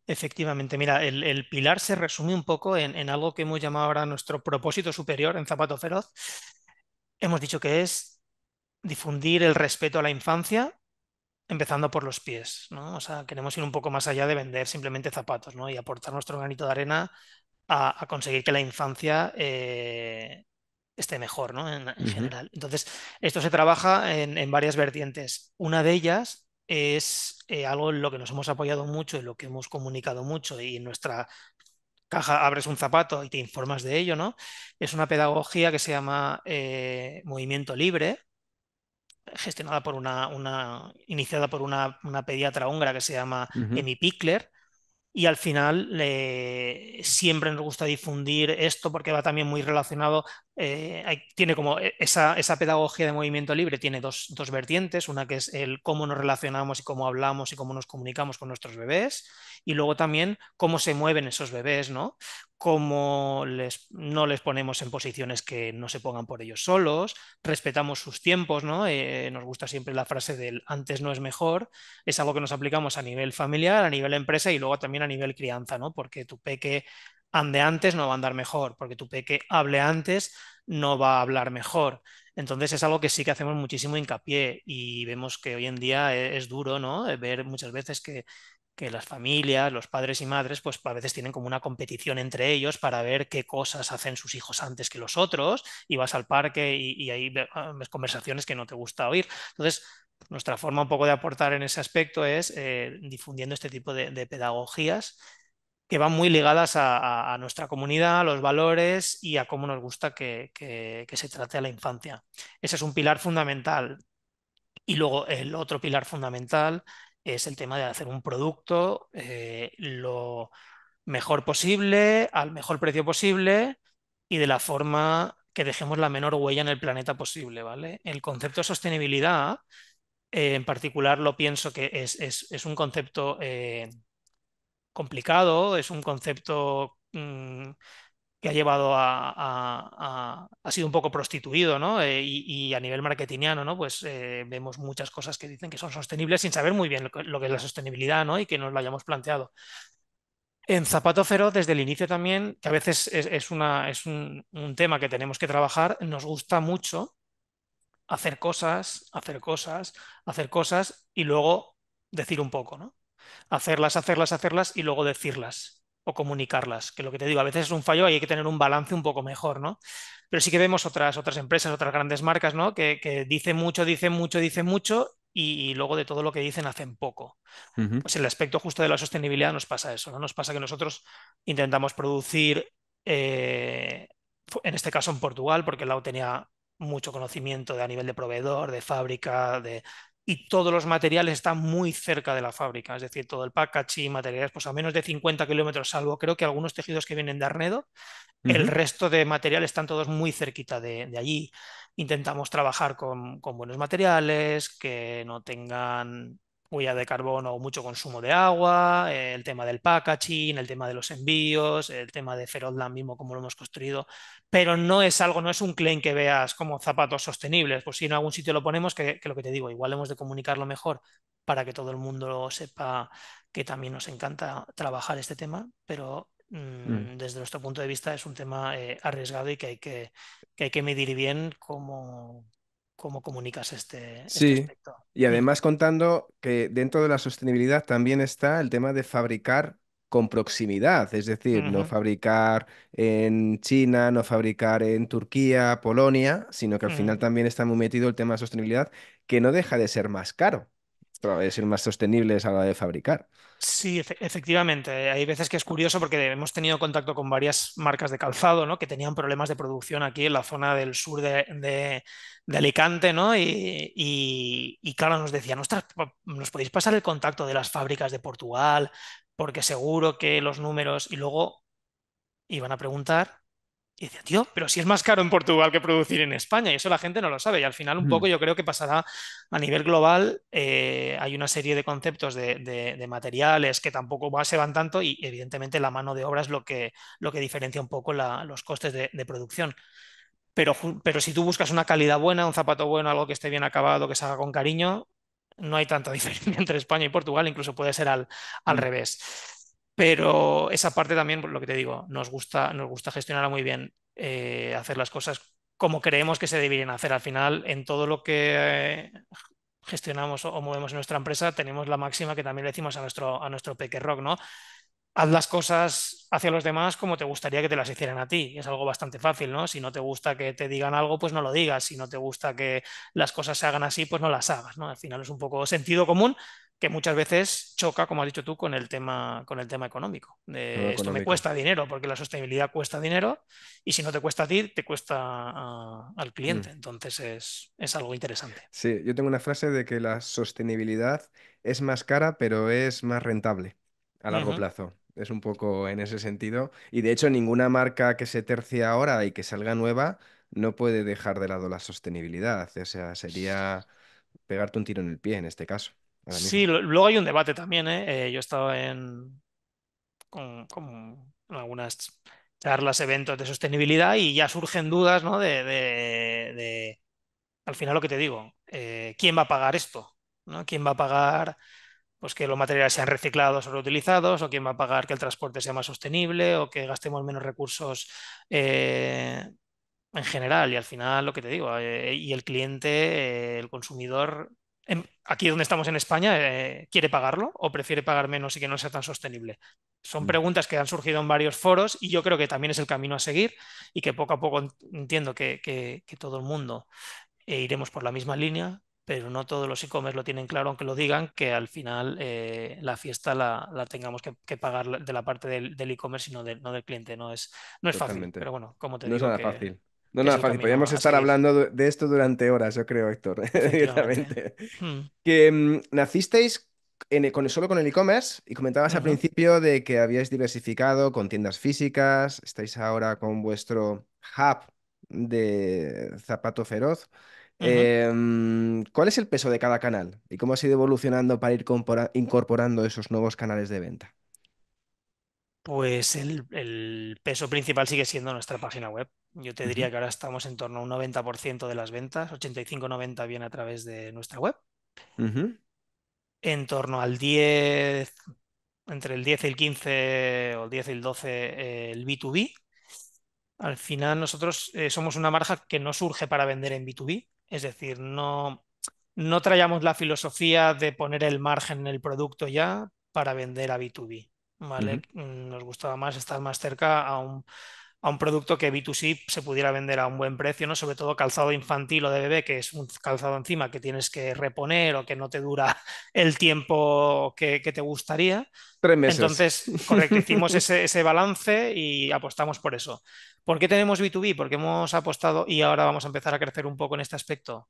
Efectivamente, mira, el pilar se resume un poco en algo que hemos llamado ahora nuestro propósito superior en Zapato Feroz. Hemos dicho que es difundir el respeto a la infancia, empezando por los pies, ¿no? O sea, queremos ir un poco más allá de vender simplemente zapatos, ¿no? Y aportar nuestro granito de arena a conseguir que la infancia esté mejor, ¿no? En Ujú, general. Entonces, esto se trabaja en varias vertientes. Una de ellas es algo en lo que nos hemos apoyado mucho, en lo que hemos comunicado mucho y en nuestra caja abres un zapato y te informas de ello, ¿no? Es una pedagogía que se llama Movimiento Libre, gestionada por iniciada por una pediatra húngara que se llama ujú. Emi Pickler, y al final siempre nos gusta difundir esto porque va también muy relacionado, tiene como esa pedagogía de movimiento libre, tiene dos vertientes, una que es el cómo nos relacionamos y cómo hablamos y cómo nos comunicamos con nuestros bebés, y luego también cómo se mueven esos bebés, ¿no? Cómo no les ponemos en posiciones que no se pongan por ellos solos, respetamos sus tiempos, ¿no? Nos gusta siempre la frase del antes no es mejor, es algo que nos aplicamos a nivel familiar, a nivel empresa y luego también a nivel crianza, ¿no? Porque tu peque ande antes no va a andar mejor, porque tu peque hable antes no va a hablar mejor. Entonces es algo que sí que hacemos muchísimo hincapié y vemos que hoy en día es duro, ¿no? Ver muchas veces que las familias, los padres y madres, pues a veces tienen como una competición entre ellos para ver qué cosas hacen sus hijos antes que los otros y vas al parque y ahí ves conversaciones que no te gusta oír. Entonces, nuestra forma un poco de aportar en ese aspecto es difundiendo este tipo de pedagogías que van muy ligadas a nuestra comunidad, a los valores y a cómo nos gusta que se trate a la infancia. Ese es un pilar fundamental. Y luego el otro pilar fundamental es el tema de hacer un producto lo mejor posible, al mejor precio posible y de la forma que dejemos la menor huella en el planeta posible, ¿vale? El concepto de sostenibilidad, en particular, lo pienso que es un concepto complicado, es un concepto que ha llevado ha sido un poco prostituido, ¿no? Y a nivel marketingiano, ¿no? Pues vemos muchas cosas que dicen que son sostenibles sin saber muy bien lo que es la sostenibilidad, ¿no? Y que nos lo hayamos planteado. En Zapato Cero, desde el inicio también, que a veces es un tema que tenemos que trabajar, nos gusta mucho hacer cosas, hacer cosas, hacer cosas y luego decir un poco, ¿no? Hacerlas, hacerlas, hacerlas y luego decirlas o comunicarlas, que lo que te digo, a veces es un fallo y hay que tener un balance un poco mejor, ¿no? Pero sí que vemos otras empresas, otras grandes marcas, ¿no? Que dicen mucho, dicen mucho, dicen mucho y luego de todo lo que dicen hacen poco. Ujú, Pues el aspecto justo de la sostenibilidad nos pasa eso, ¿no? Nos pasa que nosotros intentamos producir, en este caso en Portugal, porque Lau tenía mucho conocimiento de a nivel de proveedor, de fábrica, y todos los materiales están muy cerca de la fábrica, es decir, todo el packaging, materiales, pues a menos de 50 kilómetros, salvo creo que algunos tejidos que vienen de Arnedo, el ujú, resto de materiales están todos muy cerquita de allí. Intentamos trabajar con buenos materiales, que no tengan huella de carbono o mucho consumo de agua, el tema del packaging, el tema de los envíos, el tema de Feroldland mismo, como lo hemos construido. Pero no es algo, no es un claim que veas como zapatos sostenibles. Pues si en algún sitio lo ponemos, que lo que te digo, igual hemos de comunicarlo mejor para que todo el mundo sepa que también nos encanta trabajar este tema, pero mm. desde nuestro punto de vista es un tema arriesgado y que hay que medir bien cómo comunicas este Sí, aspecto. y Mm, además contando que dentro de la sostenibilidad también está el tema de fabricar con proximidad, es decir, no ujú, fabricar en China, no fabricar en Turquía, Polonia, sino que al final ujú. también está muy metido el tema de sostenibilidad, que no deja de ser más caro, pero de ser más sostenibles a la hora de fabricar. Sí, efectivamente. Hay veces que es curioso porque hemos tenido contacto con varias marcas de calzado, ¿no? Que tenían problemas de producción aquí en la zona del sur de Alicante, ¿no? Y claro, nos decían, ostras, ¿nos podéis pasar el contacto de las fábricas de Portugal? Porque seguro que los números... Y luego iban a preguntar y decía, tío, pero si es más caro en Portugal que producir en España, y eso la gente no lo sabe. Y al final, un poco, Mm, yo creo que pasará a nivel global. Hay una serie de conceptos de materiales que tampoco se van tanto, y evidentemente la mano de obra es lo que diferencia un poco los costes de producción. Pero si tú buscas una calidad buena, un zapato bueno, algo que esté bien acabado, que se haga con cariño, no hay tanta diferencia entre España y Portugal, incluso puede ser al mm, revés. Pero esa parte también, por lo que te digo, nos gusta gestionarla muy bien, hacer las cosas como creemos que se deberían hacer. Al final, en todo lo que gestionamos o movemos en nuestra empresa, tenemos la máxima que también le decimos a nuestro Peque Rock, ¿no? Haz las cosas hacia los demás como te gustaría que te las hicieran a ti. Es algo bastante fácil, ¿no? Si no te gusta que te digan algo, pues no lo digas. Si no te gusta que las cosas se hagan así, pues no las hagas, ¿no? Al final es un poco sentido común que muchas veces choca, como has dicho tú, con el tema económico. todo Esto me económico. cuesta dinero, porque la sostenibilidad cuesta dinero, y si no te cuesta a ti, te cuesta al Mm. cliente. Entonces es algo interesante. Sí, yo tengo una frase de que la sostenibilidad es más cara, pero es más rentable a largo Ujú. plazo. Es un poco en ese sentido. Y de hecho, ninguna marca que se tercie ahora y que salga nueva no puede dejar de lado la sostenibilidad. O sea, sería pegarte un tiro en el pie en este caso, ahora Sí, mismo. luego hay un debate también, ¿eh? Yo he estado en algunas charlas, eventos de sostenibilidad y ya surgen dudas, ¿no? Al final lo que te digo, ¿quién va a pagar esto? ¿No? ¿Quién va a pagar? pues que los materiales sean reciclados o reutilizados, o quién va a pagar que el transporte sea más sostenible, o que gastemos menos recursos en general. Y al final, lo que te digo, y el cliente, el consumidor, aquí donde estamos en España, ¿quiere pagarlo o prefiere pagar menos y que no sea tan sostenible? Son Mm, preguntas que han surgido en varios foros y yo creo que también es el camino a seguir y que poco a poco entiendo que todo el mundo iremos por la misma línea, pero no todos los e-commerce lo tienen claro, aunque lo digan, que al final la fiesta la tengamos que pagar de la parte del e-commerce y no del cliente. No es fácil, totalmente. pero bueno, como te No es digo, nada fácil. No es que es nada el fácil. camino Podríamos a estar seguir, hablando de esto durante horas, yo creo, Héctor, efectivamente. directamente. Mm, Que nacisteis solo con el e-commerce y comentabas al ujú, principio de que habíais diversificado con tiendas físicas, estáis ahora con vuestro hub de Zapato Feroz. ujú. ¿Cuál es el peso de cada canal y cómo has ido evolucionando para ir incorporando esos nuevos canales de venta? Pues el peso principal sigue siendo nuestra página web. Yo te Ujú, diría que ahora estamos en torno a un 90% de las ventas, 85-90 viene a través de nuestra web, ujú, en torno al 10, entre el 10 y el 15 o el 10 y el 12 el B2B. Al final nosotros somos una marca que no surge para vender en B2B, es decir, no traíamos la filosofía de poner el margen en el producto ya para vender a B2B, ujú. ¿vale? Nos gustaba más estar más cerca a un producto que B2C se pudiera vender a un buen precio, ¿no? Sobre todo calzado infantil o de bebé, que es un calzado encima que tienes que reponer o que no te dura el tiempo que te gustaría. 3 meses. Entonces, correcto, hicimos ese balance y apostamos por eso. ¿Por qué tenemos B2B? Porque hemos apostado y ahora vamos a empezar a crecer un poco en este aspecto.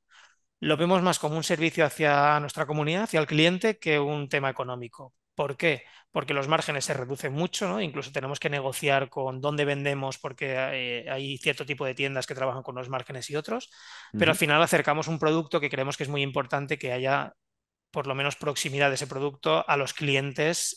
Lo vemos más como un servicio hacia nuestra comunidad, hacia el cliente, que un tema económico. ¿Por qué? Porque los márgenes se reducen mucho, ¿no? Incluso tenemos que negociar con dónde vendemos porque hay cierto tipo de tiendas que trabajan con los márgenes y otros, pero al Ujú. final acercamos un producto que creemos que es muy importante que haya por lo menos proximidad de ese producto a los clientes.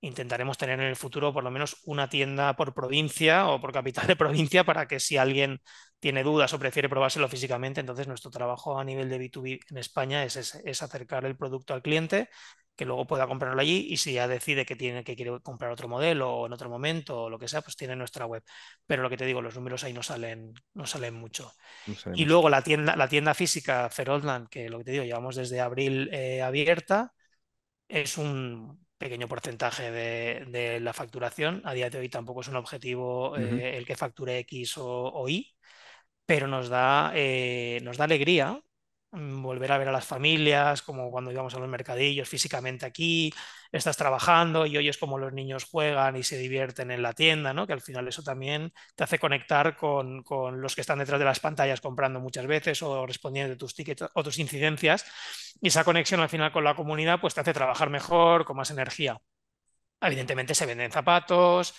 Intentaremos tener en el futuro por lo menos una tienda por provincia o por capital de provincia para que si alguien tiene dudas o prefiere probárselo físicamente, entonces nuestro trabajo a nivel de B2B en España es acercar el producto al cliente que luego pueda comprarlo allí y si ya decide que quiere comprar otro modelo o en otro momento o lo que sea, pues tiene nuestra web. Pero lo que te digo, los números ahí no salen mucho. No sabe Y mucho. luego la tienda física Feroldland, que lo que te digo, llevamos desde abril abierta, es un pequeño porcentaje de la facturación. A día de hoy tampoco es un objetivo Ujú. el que facture X o Y, pero nos da alegría volver a ver a las familias, como cuando íbamos a los mercadillos físicamente aquí, estás trabajando y oyes cómo los niños juegan y se divierten en la tienda, ¿no? Que al final eso también te hace conectar con los que están detrás de las pantallas comprando muchas veces o respondiendo de tus tickets o tus incidencias. Y esa conexión al final con la comunidad pues te hace trabajar mejor, con más energía. Evidentemente se venden zapatos,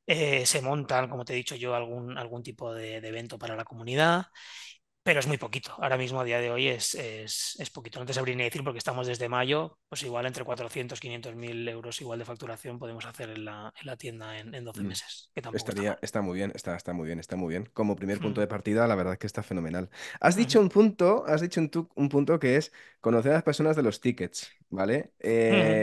se montan, como te he dicho yo, algún tipo de evento para la comunidad, pero es muy poquito. Ahora mismo, a día de hoy, es poquito. No te sabría ni decir porque estamos desde mayo, pues igual entre 400 500 mil euros igual de facturación podemos hacer en la tienda en 12 Mm. meses, que tampoco está mal. Está muy bien, está muy bien, está muy bien. Como primer punto Mm, de partida, la verdad que está fenomenal. ujú, Has dicho un punto que es conocer a las personas de los tickets, ¿vale? ujú,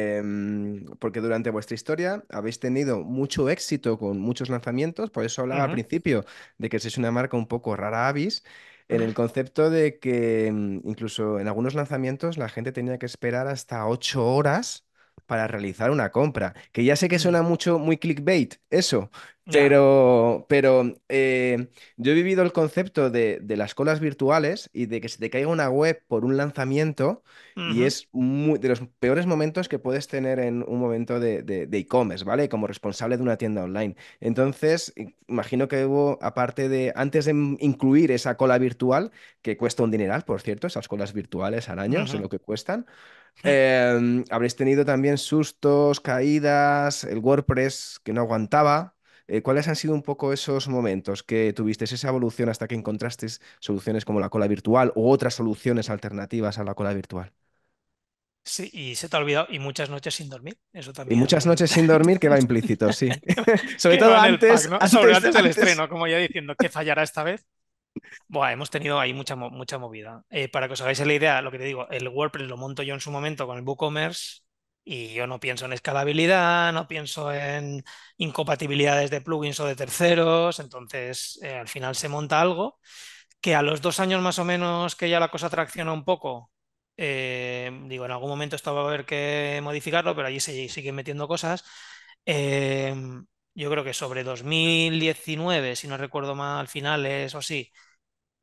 Porque durante vuestra historia habéis tenido mucho éxito con muchos lanzamientos, por eso hablaba al ujú, principio de que sois una marca un poco rara avis, en ujú, el concepto de que incluso en algunos lanzamientos la gente tenía que esperar hasta 8 horas para realizar una compra. Que ya sé que mm, suena mucho, muy clickbait, eso, ya. pero yo he vivido el concepto de las colas virtuales y de que se te caiga una web por un lanzamiento y Ujú, es de los peores momentos que puedes tener en un momento de e-commerce, ¿vale? Como responsable de una tienda online. Entonces, imagino que hubo, aparte de, antes de incluir esa cola virtual, que cuesta un dineral, por cierto, esas colas virtuales al año, sé ujú. lo que cuestan. Habréis tenido también sustos, caídas, el WordPress que no aguantaba. ¿Cuáles han sido un poco esos momentos que tuvisteis esa evolución hasta que encontrasteis soluciones como la cola virtual u otras soluciones alternativas a la cola virtual? Sí, y se te ha olvidado, y muchas noches sin dormir. Eso Y muchas también noches sin dormir que va implícito, sí. Sobre que todo va en el pack, antes, ¿no? Sobre antes, antes del antes. estreno, como ya diciendo, ¿qué fallará esta vez? Buah, hemos tenido ahí mucha movida. Para que os hagáis la idea, lo que te digo, el WordPress lo monto yo en su momento con el WooCommerce y yo no pienso en escalabilidad, no pienso en incompatibilidades de plugins o de terceros, entonces al final se monta algo que a los 2 años más o menos que ya la cosa tracciona un poco, digo, en algún momento esto va a haber que modificarlo, pero allí se siguen metiendo cosas. Eh, yo creo que sobre 2019, si no recuerdo mal, finales o así,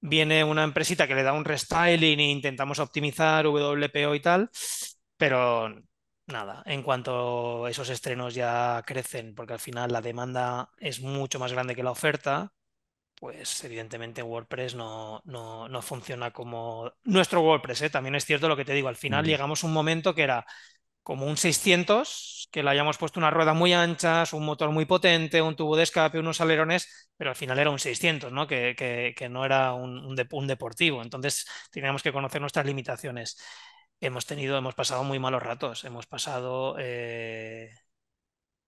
viene una empresita que le da un restyling e intentamos optimizar WPO y tal, pero nada, en cuanto esos estrenos ya crecen, porque al final la demanda es mucho más grande que la oferta, pues evidentemente WordPress no funciona como nuestro WordPress, ¿eh? También es cierto lo que te digo, al final Mm. llegamos a un momento que era como un 600, que le hayamos puesto una rueda muy anchas, un motor muy potente, un tubo de escape, unos alerones, pero al final era un 600, ¿no? Que no era un deportivo. Entonces teníamos que conocer nuestras limitaciones. Hemos pasado muy malos ratos, hemos pasado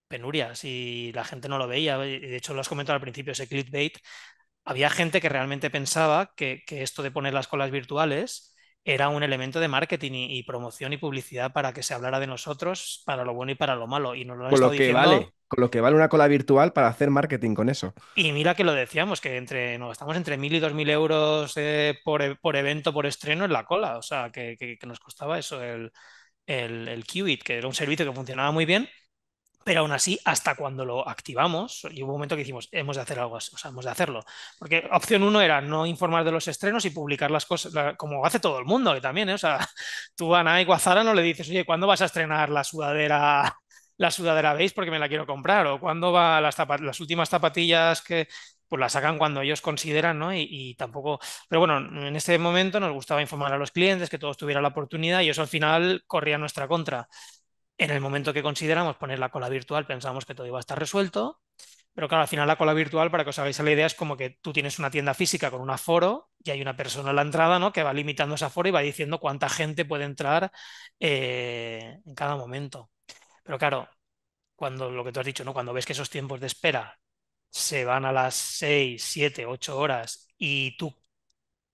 penurias y la gente no lo veía. De hecho, lo has comentado al principio, ese clickbait. Había gente que realmente pensaba que esto de poner las colas virtuales era un elemento de marketing y promoción y publicidad para que se hablara de nosotros, para lo bueno y para lo malo. Y nos lo han estado diciendo. Con lo que vale una cola virtual para hacer marketing con eso. Y mira que lo decíamos, que no, estamos entre 1.000 y 2.000 euros por evento, por estreno en la cola. O sea, que nos costaba eso, el Qubit, que era un servicio que funcionaba muy bien. Pero aún así, hasta cuando lo activamos, y hubo un momento que dijimos, hemos de hacer algo así, o sea, hemos de hacerlo. Porque opción uno era no informar de los estrenos y publicar las cosas, como hace todo el mundo, que también, ¿eh? O sea, tú a Nike o a Zara no le dices, oye, ¿cuándo vas a estrenar la sudadera beige porque me la quiero comprar? O ¿cuándo va las últimas zapatillas que pues las sacan cuando ellos consideran, ¿no? Y tampoco, pero bueno, en ese momento nos gustaba informar a los clientes, que todos tuvieran la oportunidad y eso al final corría a nuestra contra. En el momento que consideramos poner la cola virtual, pensamos que todo iba a estar resuelto, pero claro, al final la cola virtual, para que os hagáis la idea, es como que tú tienes una tienda física con un aforo y hay una persona en la entrada, ¿no? Que va limitando ese aforo y va diciendo cuánta gente puede entrar en cada momento. Pero claro, cuando lo que tú has dicho, ¿no? Cuando ves que esos tiempos de espera se van a las 6 7 8 horas y tú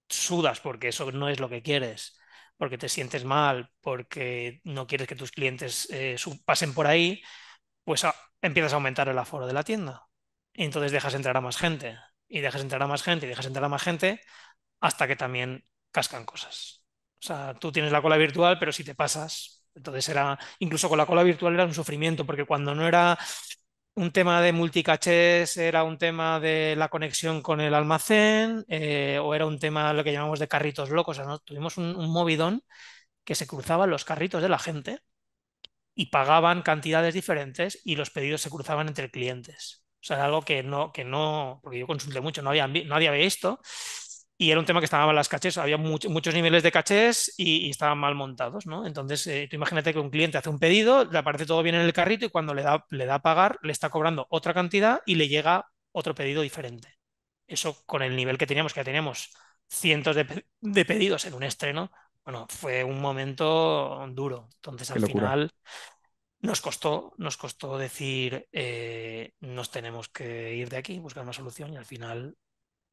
sudas porque eso no es lo que quieres, porque te sientes mal, porque no quieres que tus clientes pasen por ahí, pues empiezas a aumentar el aforo de la tienda. Y entonces dejas entrar a más gente, y dejas entrar a más gente, y dejas entrar a más gente, hasta que también cascan cosas. O sea, tú tienes la cola virtual, pero si te pasas, entonces era, incluso con la cola virtual era un sufrimiento, porque cuando no era un tema de multicachés, era un tema de la conexión con el almacén, o era un tema lo que llamamos de carritos locos. O sea, ¿no? Tuvimos un movidón que se cruzaban los carritos de la gente y pagaban cantidades diferentes y los pedidos se cruzaban entre clientes. O sea, era algo que no, porque yo consulté mucho, nadie había visto. Y era un tema que estaba mal las cachés, había muchos niveles de cachés y estaban mal montados, ¿no? Entonces, tú imagínate que un cliente hace un pedido, le aparece todo bien en el carrito y cuando le da a pagar, le está cobrando otra cantidad y le llega otro pedido diferente. Eso con el nivel que teníamos, que ya teníamos cientos de pedidos en un estreno, bueno, fue un momento duro. Entonces, Qué al locura. final nos costó decir, nos tenemos que ir de aquí, buscar una solución y al final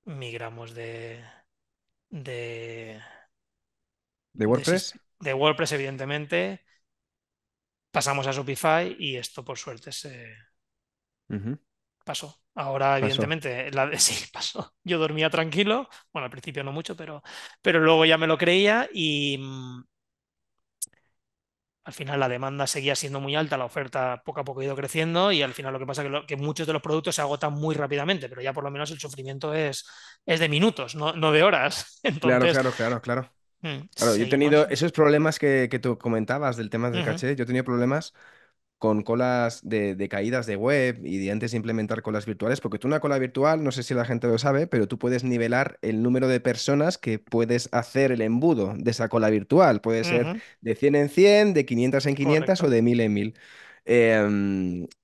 migramos de, ¿De de, WordPress? de WordPress, evidentemente, pasamos a Shopify y esto por suerte se Ujú. pasó. Ahora, Pasó. evidentemente, sí, pasó. Yo dormía tranquilo, bueno, al principio no mucho, pero luego ya me lo creía y al final la demanda seguía siendo muy alta, la oferta poco a poco ha ido creciendo y al final lo que pasa es que muchos de los productos se agotan muy rápidamente, pero ya por lo menos el sufrimiento es de minutos, no de horas. Claro, Entonces, claro, claro, claro. Claro, yo he seguimos. tenido esos problemas que tú comentabas del tema del Ujú, caché. Yo he tenido problemas con colas de caídas de web y de antes de implementar colas virtuales, porque tú una cola virtual, no sé si la gente lo sabe, pero tú puedes nivelar el número de personas que puedes hacer el embudo de esa cola virtual. Puede ser ujú, de 100 en 100, de 500 en 500 o correcto. de 1000 en 1000.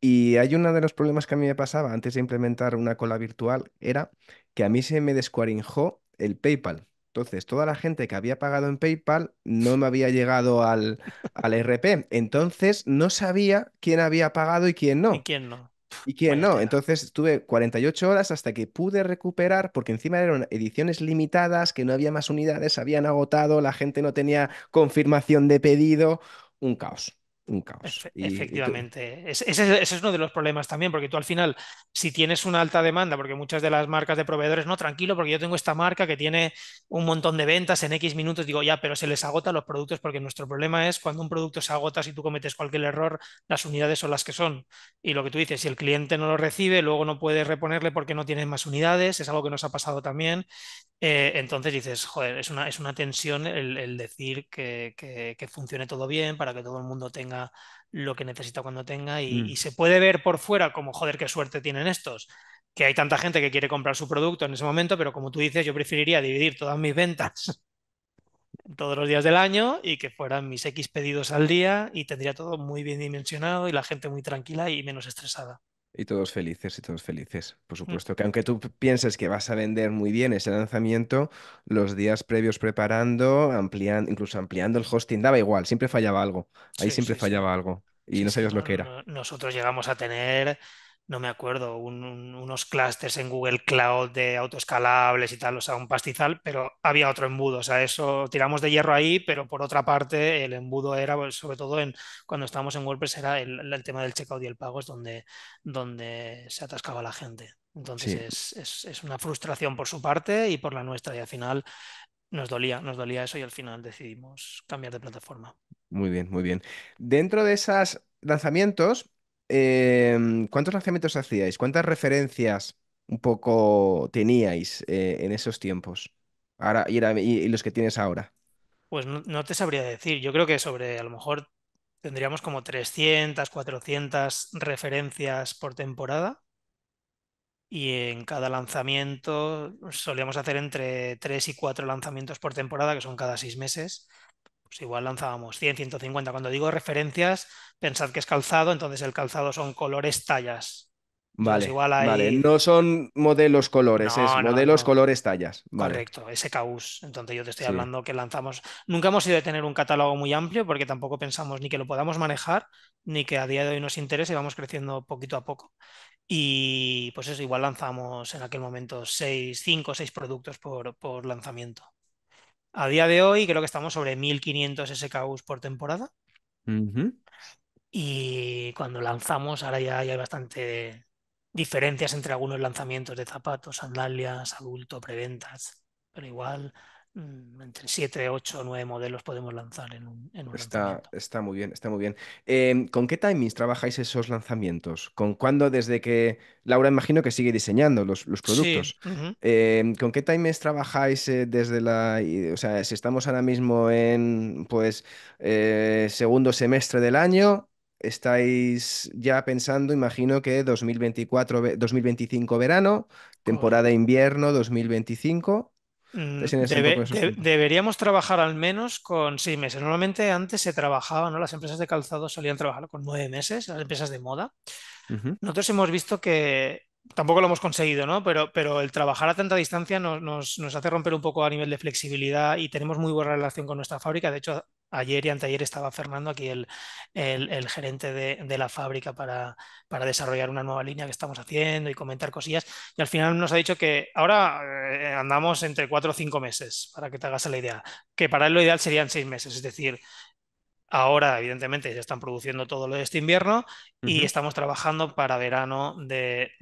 Y hay uno de los problemas que a mí me pasaba antes de implementar una cola virtual, era que a mí se me descuarinjó el PayPal. Entonces, toda la gente que había pagado en PayPal no me había llegado al RP. Entonces no sabía quién había pagado y quién ¿Y no. quién no? ¿Y quién Vaya no? tela. Entonces tuve 48 horas hasta que pude recuperar, porque encima eran ediciones limitadas, que no había más unidades, se habían agotado, la gente no tenía confirmación de pedido. Un caos, un caos. Efectivamente, ese es uno de los problemas también, porque tú al final, si tienes una alta demanda, porque muchas de las marcas de proveedores, no, tranquilo, porque yo tengo esta marca que tiene un montón de ventas en X minutos, digo, ya, pero se les agotan los productos, porque nuestro problema es cuando un producto se agota, si tú cometes cualquier error, las unidades son las que son. Y lo que tú dices, si el cliente no lo recibe, luego no puedes reponerle porque no tienes más unidades, es algo que nos ha pasado también. Entonces dices, joder, es una tensión el decir que funcione todo bien para que todo el mundo tenga lo que necesita cuando tenga y Mm. se puede ver por fuera como, joder, qué suerte tienen estos, que hay tanta gente que quiere comprar su producto en ese momento, pero como tú dices, yo preferiría dividir todas mis ventas todos los días del año y que fueran mis X pedidos al día y tendría todo muy bien dimensionado y la gente muy tranquila y menos estresada. Y todos felices. Por Mm. supuesto que aunque tú pienses que vas a vender muy bien ese lanzamiento, los días previos preparando, ampliando, incluso ampliando el hosting, daba igual, siempre fallaba algo. Ahí Sí, siempre sí, sí. fallaba algo y Sí, no sí, sabías lo que era. nosotros llegamos a tener, no me acuerdo, unos clústeres en Google Cloud de autoescalables y tal, o sea, un pastizal, pero había otro embudo, o sea, eso tiramos de hierro ahí, pero por otra parte el embudo era, pues, sobre todo cuando estábamos en WordPress, era el tema del checkout y el pago, es donde se atascaba la gente. Entonces Sí, es una frustración por su parte y por la nuestra, y al final nos dolía eso y al final decidimos cambiar de plataforma. muy bien, muy bien. Dentro de esos lanzamientos, ¿cuántos lanzamientos hacíais? ¿Cuántas referencias un poco teníais en esos tiempos? Ahora, y los que tienes ahora. Pues no te sabría decir. Yo creo que sobre, a lo mejor tendríamos como 300 400 referencias por temporada y en cada lanzamiento solíamos hacer entre 3 y 4 lanzamientos por temporada, que son cada 6 meses. Pues igual lanzábamos 100 150. Cuando digo referencias, pensad que es calzado, entonces el calzado son colores, tallas. Entonces Vale, igual vale. hay... No son modelos colores, es No, no, modelos no. colores tallas. Vale. Correcto, SKUs. Entonces yo te estoy Sí. hablando que lanzamos. Nunca hemos ido a tener un catálogo muy amplio porque tampoco pensamos ni que lo podamos manejar, ni que a día de hoy nos interese, vamos creciendo poquito a poco. Y pues eso, igual lanzamos en aquel momento 5 o 6 productos por lanzamiento. A día de hoy creo que estamos sobre 1500 SKUs por temporada. Ujú. Y cuando lanzamos, ahora ya hay bastante diferencias entre algunos lanzamientos de zapatos, sandalias, adulto, preventas, pero igual entre 7 8 o 9 modelos podemos lanzar en un lanzamiento. Está muy bien, está muy bien. ¿Con qué timings trabajáis esos lanzamientos? ¿Con cuándo, desde que Laura imagino que sigue diseñando los Sí, productos? ujú, ¿Con qué timings trabajáis desde o sea, si estamos ahora mismo en, pues, segundo semestre del año, estáis ya pensando, imagino que 2024, 2025 verano, temporada correcto. invierno 2025. ¿Estáis en un poco esos tiempos? Deberíamos trabajar al menos con 6 meses. Normalmente antes se trabajaba, ¿no? Las empresas de calzado solían trabajar con 9 meses, las empresas de moda. Ujú. Nosotros hemos visto que tampoco lo hemos conseguido, ¿no? Pero el trabajar a tanta distancia nos hace romper un poco a nivel de flexibilidad y tenemos muy buena relación con nuestra fábrica. De hecho, ayer y anteayer estaba Fernando aquí, el gerente de la fábrica, para desarrollar una nueva línea que estamos haciendo y comentar cosillas. Y al final nos ha dicho que ahora andamos entre 4 o 5 meses, para que te hagas la idea. Que para él lo ideal serían 6 meses, es decir, ahora, evidentemente, ya están produciendo todo lo de este invierno y Ujú. estamos trabajando para verano de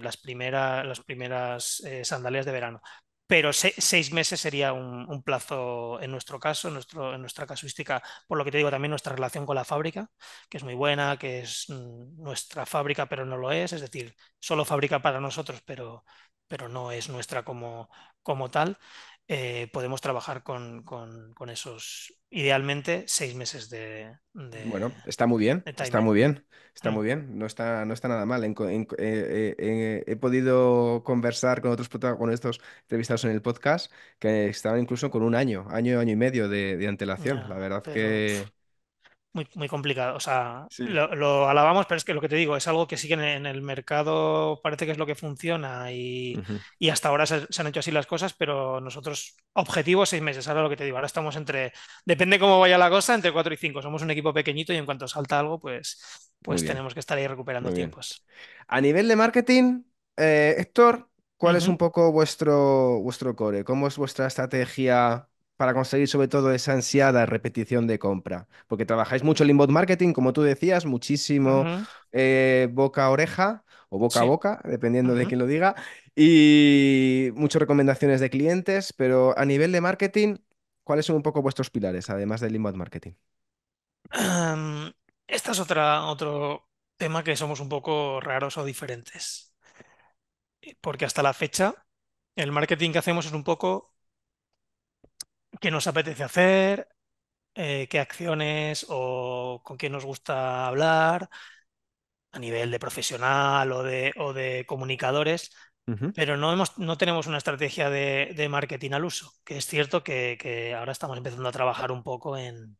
las primeras sandalias de verano. Pero 6 meses sería un plazo en nuestro caso, en nuestra casuística, por lo que te digo, también nuestra relación con la fábrica, que es muy buena, que es nuestra fábrica, pero no lo es decir, solo fabrica para nosotros, pero no es nuestra como tal. Podemos trabajar con esos, idealmente, 6 meses Bueno, está muy bien, de está timeline. muy bien, está Mm, muy bien, no está nada mal. He podido conversar con estos entrevistados en el podcast que estaban incluso con un año, año y medio de antelación. La ya, verdad pero que... muy complicado. O sea, Sí. lo alabamos, pero es que lo que te digo es algo que sí que en el mercado parece que es lo que funciona Ujú. y hasta ahora se han hecho así las cosas, pero nosotros, objetivo 6 meses, ahora lo que te digo, ahora estamos depende cómo vaya la cosa, entre 4 y 5. Somos un equipo pequeñito y en cuanto salta algo, Muy pues bien, tenemos que estar ahí recuperando muy bien. tiempos. A nivel de marketing, Héctor, ¿cuál es Ujú, un poco vuestro core? ¿Cómo es vuestra estrategia para conseguir sobre todo esa ansiada repetición de compra? Porque trabajáis mucho el inbound marketing, como tú decías, muchísimo ujú, boca a oreja o boca a sí. boca, dependiendo de Ujú. quién lo diga, y muchas recomendaciones de clientes, pero a nivel de marketing, ¿cuáles son un poco vuestros pilares, además del inbound marketing? Em, Esta es otro tema que somos un poco raros o diferentes, porque hasta la fecha el marketing que hacemos es un poco qué nos apetece hacer, qué acciones o con quién nos gusta hablar a nivel de profesional o de comunicadores, Ujú. pero no tenemos una estrategia de marketing al uso, que es cierto que ahora estamos empezando a trabajar un poco en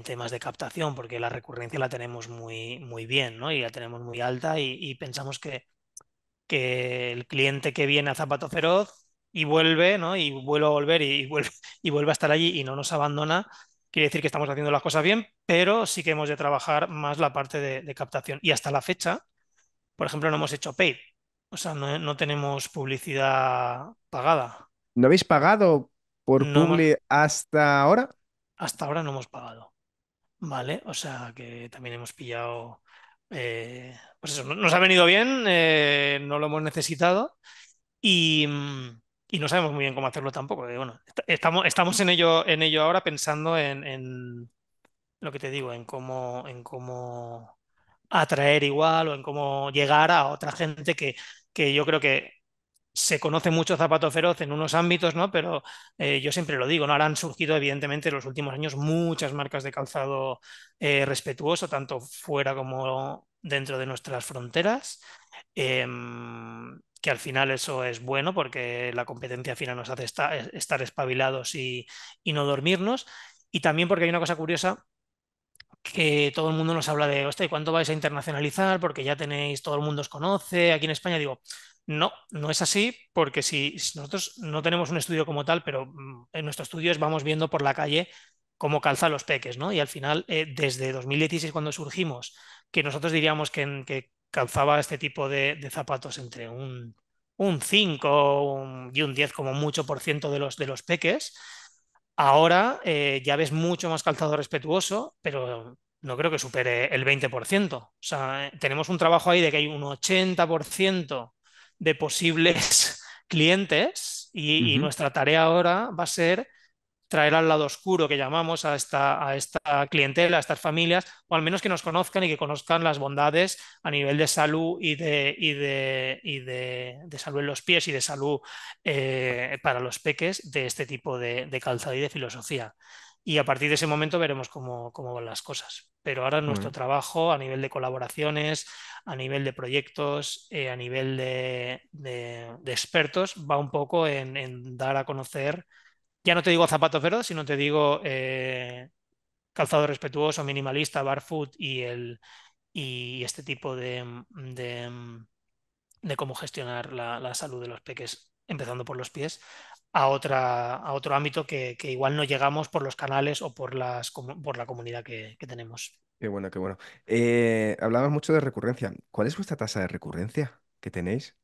temas de captación, porque la recurrencia la tenemos muy bien, ¿no? Y la tenemos muy alta y pensamos que el cliente que viene a Zapato Feroz y vuelve, ¿no? Y vuelve a volver y vuelve a estar allí y no nos abandona, quiere decir que estamos haciendo las cosas bien, pero sí que hemos de trabajar más la parte de captación. Y hasta la fecha, por ejemplo, no hemos hecho paid, o sea, no tenemos publicidad pagada. ¿No habéis pagado por No hemos, Publi hasta ahora? hasta ahora no hemos pagado. Vale, o sea que también hemos pillado, pues eso, nos ha venido bien, no lo hemos necesitado y no sabemos muy bien cómo hacerlo tampoco. Bueno, estamos en ello ahora pensando en lo que te digo, en cómo atraer igual o en cómo llegar a otra gente que yo creo que se conoce mucho Zapato Feroz en unos ámbitos, ¿no? Pero yo siempre lo digo, ¿no? Ahora han surgido, evidentemente, en los últimos años muchas marcas de calzado respetuoso, tanto fuera como dentro de nuestras fronteras, que al final eso es bueno porque la competencia final nos hace estar espabilados y no dormirnos. Y también porque hay una cosa curiosa que todo el mundo nos habla de, hostia, ¿cuánto vais a internacionalizar? Porque ya tenéis, todo el mundo os conoce. Aquí en España digo, no es así, porque si nosotros no tenemos un estudio como tal, pero en nuestro estudio vamos viendo por la calle cómo calzan los peques, ¿no? Y al final, desde 2016, cuando surgimos, que nosotros diríamos que calzaba este tipo de zapatos entre un 5 y un 10 como mucho por ciento de los peques. Ahora ya ves mucho más calzado respetuoso, pero no creo que supere el 20%. O sea, tenemos un trabajo ahí de que hay un 80% de posibles clientes y Ujú. nuestra tarea ahora va a ser traer al lado oscuro que llamamos a esta clientela, a estas familias, o al menos que nos conozcan y que conozcan las bondades a nivel de salud y de salud en los pies y de salud para los peques de este tipo de calzado y de filosofía. Y a partir de ese momento veremos cómo van las cosas. Pero ahora nuestro Bueno, trabajo a nivel de colaboraciones, a nivel de proyectos, a nivel de expertos, va un poco en dar a conocer ya no te digo zapato feroz, sino te digo calzado respetuoso, minimalista, barefoot y este tipo de cómo gestionar la salud de los peques, empezando por los pies, a otro ámbito que igual no llegamos por los canales o por la comunidad que tenemos. qué bueno, qué bueno. Hablabas mucho de recurrencia. ¿Cuál es vuestra tasa de recurrencia que tenéis?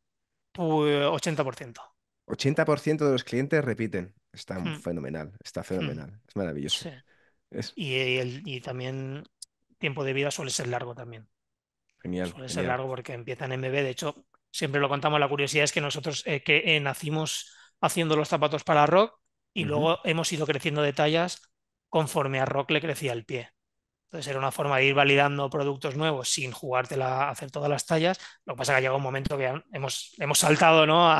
Pues 80%. 80% de los clientes repiten. Está Mm, fenomenal, está mm, fenomenal. Es maravilloso. sí. Es Y también tiempo de vida suele ser largo también. genial, Suele ser genial. largo porque empiezan en bebé. De hecho, siempre lo contamos. La curiosidad es que nosotros nacimos haciendo los zapatos para Rock y Ujú. luego hemos ido creciendo de tallas conforme a Rock le crecía el pie. Entonces era una forma de ir validando productos nuevos sin jugártela a hacer todas las tallas. Lo que pasa es que ha llegado un momento que hemos saltado, ¿no?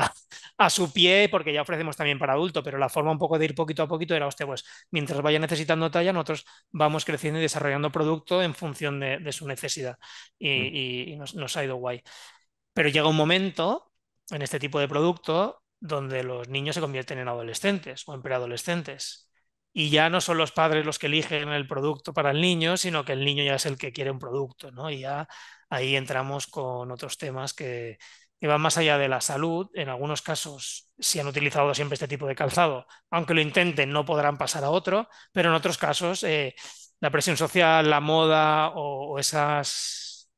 a su pie porque ya ofrecemos también para adulto, pero la forma un poco de ir poquito a poquito era, hostia, pues mientras vaya necesitando talla, nosotros vamos creciendo y desarrollando producto en función de su necesidad. Y, Mm. y nos ha ido guay. Pero llega un momento en este tipo de producto donde los niños se convierten en adolescentes o en preadolescentes. y ya no son los padres los que eligen el producto para el niño, sino que el niño ya es el que quiere un producto, ¿no? Y ya ahí entramos con otros temas que van más allá de la salud. En algunos casos, si han utilizado siempre este tipo de calzado, aunque lo intenten, no podrán pasar a otro, pero en otros casos, la presión social, la moda o esas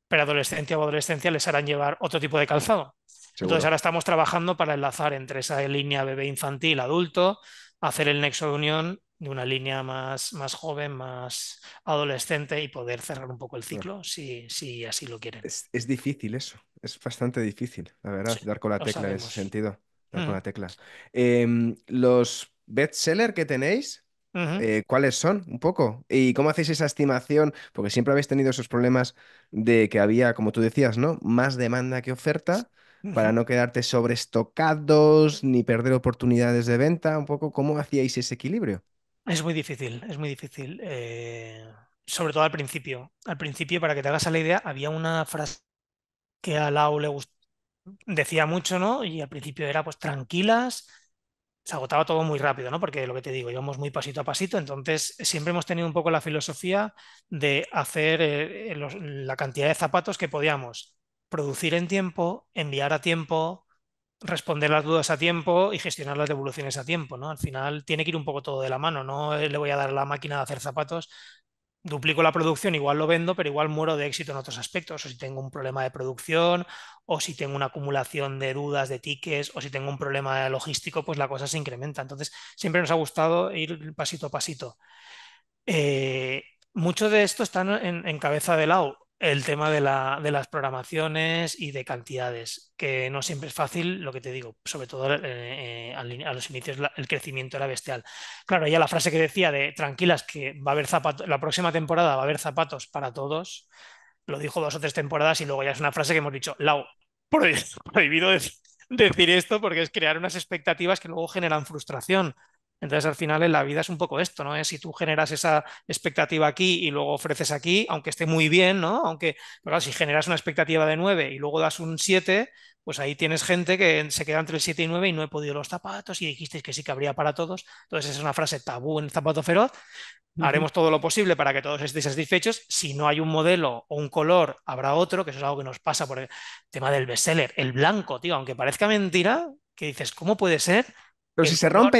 preadolescencia o adolescencia les harán llevar otro tipo de calzado. Entonces Seguro. ahora estamos trabajando para enlazar entre esa línea bebé infantil, adulto, hacer el nexo de unión de una línea más joven, más adolescente y poder cerrar un poco el ciclo si así lo quieren. Es difícil eso, es bastante difícil, la verdad, Sí, dar con la lo tecla en ese sabemos. sentido, dar con Mm, la tecla. Los bestseller que tenéis, ujú, ¿cuáles son? Un poco. ¿Y cómo hacéis esa estimación? Porque siempre habéis tenido esos problemas de que había, como tú decías, ¿no? Más demanda que oferta para ujú. no quedarte sobreestocados ni perder oportunidades de venta. Un poco, ¿cómo hacíais ese equilibrio? Es muy difícil, es muy difícil. Sobre todo al principio. Al principio, para que te hagas a la idea, había una frase que a Lau le decía mucho, ¿no? Y al principio era pues tranquilas, se agotaba todo muy rápido, ¿no? Porque lo que te digo, íbamos muy pasito a pasito, entonces siempre hemos tenido un poco la filosofía de hacer la cantidad de zapatos que podíamos producir en tiempo, enviar a tiempo, responder las dudas a tiempo y gestionar las devoluciones a tiempo, ¿no? Al final tiene que ir un poco todo de la mano, no le voy a dar a la máquina de hacer zapatos, duplico la producción, igual lo vendo, pero igual muero de éxito en otros aspectos, o si tengo un problema de producción, o si tengo una acumulación de dudas, de tickets, o si tengo un problema logístico, pues la cosa se incrementa. Entonces, siempre nos ha gustado ir pasito a pasito. Eh, Mucho de esto está en cabeza de Lau, el tema de las programaciones y de cantidades, que no siempre es fácil, lo que te digo, sobre todo a los inicios el crecimiento era bestial. Claro, ya la frase que decía de tranquilas que va a haber zapatos, la próxima temporada va a haber zapatos para todos, lo dijo 2 o 3 temporadas y luego ya es una frase que hemos dicho, Lau, prohibido decir esto porque es crear unas expectativas que luego generan frustración. Entonces, al final en la vida es un poco esto, ¿no? Es si tú generas esa expectativa aquí y luego ofreces aquí, aunque esté muy bien, ¿no? Aunque, pero claro, si generas una expectativa de 9 y luego das un 7, pues ahí tienes gente que se queda entre el 7 y 9 y no he podido los zapatos y dijisteis que sí que habría para todos. Entonces, es una frase tabú en el Zapato Feroz. Ujú. Haremos todo lo posible para que todos estéis satisfechos. Si no hay un modelo o un color, habrá otro, que eso es algo que nos pasa por el tema del bestseller. El blanco, tío, aunque parezca mentira, que dices, ¿cómo puede ser Pero que si el color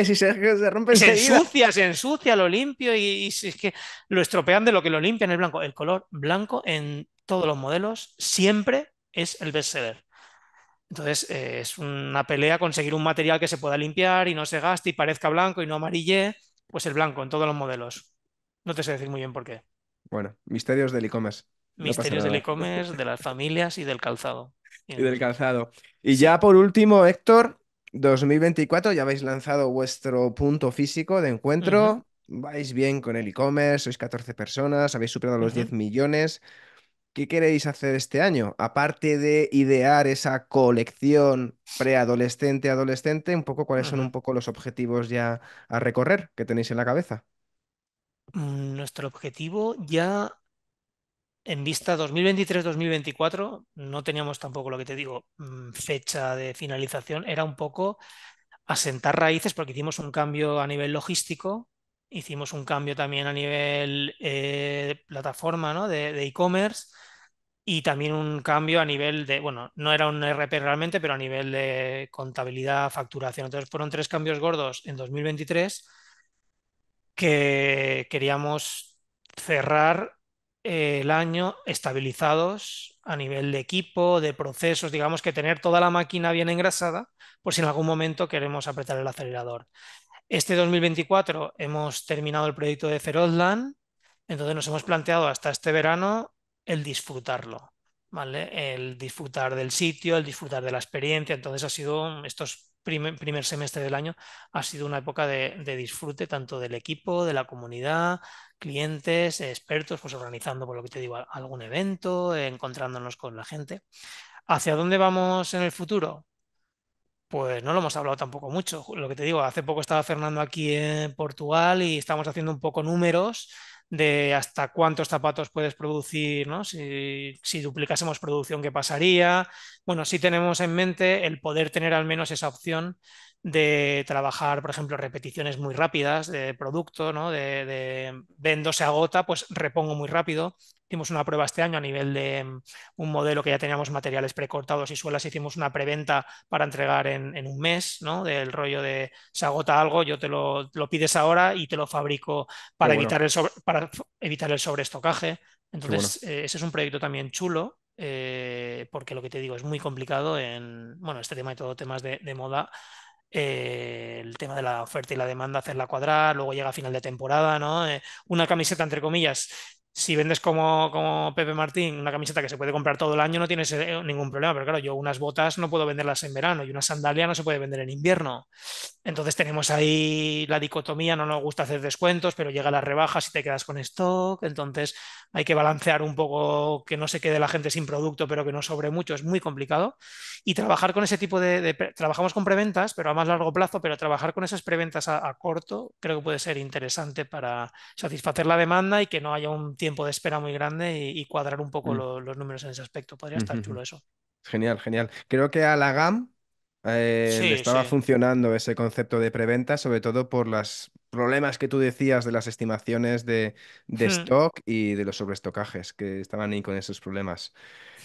se rompe enseguida. se ensucia, lo limpio y si es que lo estropean de lo que lo limpian el blanco? El color blanco en todos los modelos siempre es el bestseller. Entonces, es una pelea conseguir un material que se pueda limpiar y no se gaste y parezca blanco y no amarille, pues el blanco en todos los modelos. No te sé decir muy bien por qué. Bueno, misterios del e-commerce. No pasa Misterios del nada. e-commerce, de las familias y del calzado. Y del Y- calzado. Y sí. ya por último, Héctor, 2024 ya habéis lanzado vuestro punto físico de Ujú, encuentro. Vais bien con el e-commerce, sois 14 personas, habéis superado los ujú, 10 millones. ¿Qué queréis hacer este año? Aparte de idear esa colección preadolescente-adolescente, un poco cuáles son ujú. un poco los objetivos ya a recorrer que tenéis en la cabeza. Nuestro objetivo ya en vista 2023-2024, no teníamos tampoco lo que te digo, fecha de finalización, era un poco asentar raíces porque hicimos un cambio a nivel logístico, hicimos un cambio también a nivel plataforma, ¿no? de e-commerce y también un cambio a nivel de, bueno, no era un RP realmente, pero a nivel de contabilidad, facturación. Entonces fueron 3 cambios gordos en 2023 que queríamos cerrar el año estabilizados a nivel de equipo, de procesos, digamos que tener toda la máquina bien engrasada por si en algún momento queremos apretar el acelerador. Este 2024 hemos terminado el proyecto de Ferozland, entonces nos hemos planteado hasta este verano el disfrutarlo, ¿vale? El disfrutar del sitio, el disfrutar de la experiencia. Entonces ha sido, estos primer semestre del año, ha sido una época de disfrute tanto del equipo, de la comunidad, clientes, expertos, pues organizando, por lo que te digo, algún evento, encontrándonos con la gente. ¿Hacia dónde vamos en el futuro? Pues no lo hemos hablado tampoco mucho. Lo que te digo, hace poco estaba Fernando aquí en Portugal y estamos haciendo un poco números de hasta cuántos zapatos puedes producir, ¿no? Si duplicásemos producción, ¿qué pasaría? Bueno, sí tenemos en mente el poder tener al menos esa opción de trabajar, por ejemplo, repeticiones muy rápidas de producto, ¿no? De vendo, se agota, pues repongo muy rápido. Hicimos una prueba este año a nivel de un modelo que ya teníamos materiales precortados y suelas, hicimos una preventa para entregar en un mes, ¿no? Del rollo de se agota algo, yo te lo pides ahora y te lo fabrico Qué para bueno, evitar el sobreestocaje. qué bueno. Entonces, ese es un proyecto también chulo, porque lo que te digo es muy complicado en, bueno, este tema y todo temas de moda, el tema de la oferta y la demanda, hacerla cuadrar, luego llega a final de temporada, ¿no? Una camiseta, entre comillas, si vendes como Pepe Martín, una camiseta que se puede comprar todo el año, no tienes ningún problema, pero claro, yo unas botas no puedo venderlas en verano y una sandalia no se puede vender en invierno. Entonces tenemos ahí la dicotomía, no nos gusta hacer descuentos, pero llega las rebajas y te quedas con stock, entonces hay que balancear un poco que no se quede la gente sin producto, pero que no sobre mucho, es muy complicado. Y trabajar con ese tipo trabajamos con preventas, pero a más largo plazo, pero trabajar con esas preventas a corto creo que puede ser interesante para satisfacer la demanda y que no haya un tiempo de espera muy grande y cuadrar un poco Mm, los números en ese aspecto. Podría ujú, estar ujú. chulo eso. Genial, genial. Creo que a la GAM le Sí, estaba sí. funcionando ese concepto de preventa, sobre todo por los problemas que tú decías de las estimaciones de Hmm, stock y de los sobreestocajes, que estaban ahí con esos problemas.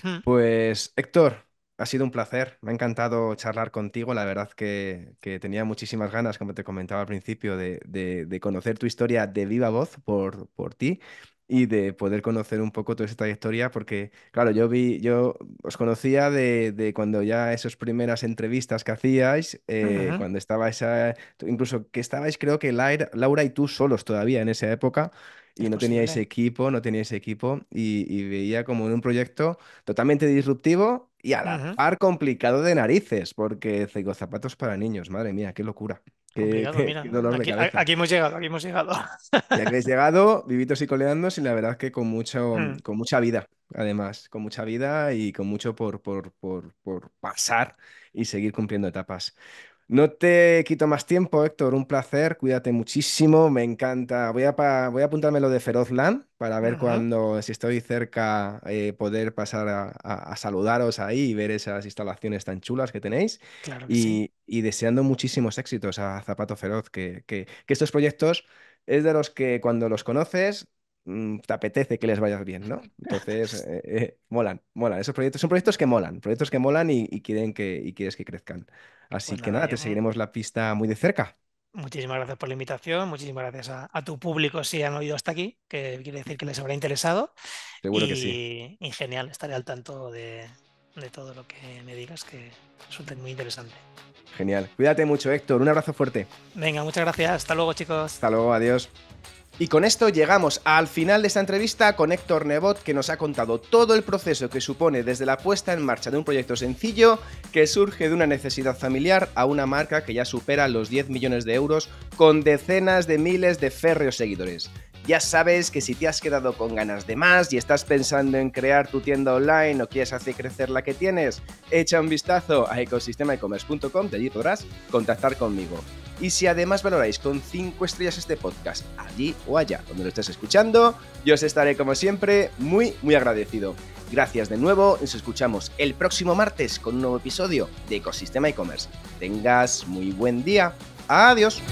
hmm. Pues Héctor, ha sido un placer. Me ha encantado charlar contigo. La verdad que tenía muchísimas ganas, como te comentaba al principio, de conocer tu historia de viva voz por ti y de poder conocer un poco toda esa trayectoria, porque, claro, yo os conocía de cuando ya esas primeras entrevistas que hacíais, Ujú. cuando estabais, incluso que estabais, creo que Laura y tú solos todavía en esa época. Y Es no teníais posible. equipo, no teníais equipo, y veía como en un proyecto totalmente disruptivo y a la Ujú. par complicado de narices, porque Ceigo zapatos para niños, madre mía, qué locura, Complicado, qué mira. dolor de Aquí, cabeza. aquí hemos llegado, aquí hemos llegado. Ya que habéis llegado, vivitos y coleandos, y la verdad que Mm. con mucha vida, además, con mucha vida y con mucho por pasar y seguir cumpliendo etapas. No te quito más tiempo, Héctor. Un placer. Cuídate muchísimo. Me encanta. Voy a apuntármelo de Ferozland para ver Ujú. cuando, si estoy cerca, poder pasar a saludaros ahí y ver esas instalaciones tan chulas que tenéis. Claro que sí. Y deseando muchísimos éxitos a Zapato Feroz, que estos proyectos es de los que cuando los conoces te apetece que les vayas bien, ¿no? Entonces, molan, molan. Esos proyectos son proyectos que molan y quieres que crezcan. Así Pues que nada, nada, te seguiremos la pista muy de cerca. muchísimas gracias por la invitación, muchísimas gracias a tu público si han oído hasta aquí, que quiere decir que les habrá interesado. Seguro que sí. Y genial, estaré al tanto de todo lo que me digas, que resulta muy interesante. Genial. Cuídate mucho, Héctor. Un abrazo fuerte. Venga, muchas gracias. Hasta luego, chicos. Hasta luego, adiós. Y con esto llegamos al final de esta entrevista con Héctor Nebot, que nos ha contado todo el proceso que supone desde la puesta en marcha de un proyecto sencillo que surge de una necesidad familiar a una marca que ya supera los 10 millones de euros con decenas de miles de férreos seguidores. Ya sabes que si te has quedado con ganas de más y estás pensando en crear tu tienda online o quieres hacer crecer la que tienes, echa un vistazo a ecosistemaecommerce.com, de allí podrás contactar conmigo. Y si además valoráis con 5 estrellas este podcast, allí o allá, donde lo estés escuchando, yo os estaré como siempre muy, muy agradecido. Gracias de nuevo, nos escuchamos el próximo martes con un nuevo episodio de Ecosistema e-commerce. Tengas muy buen día. Adiós.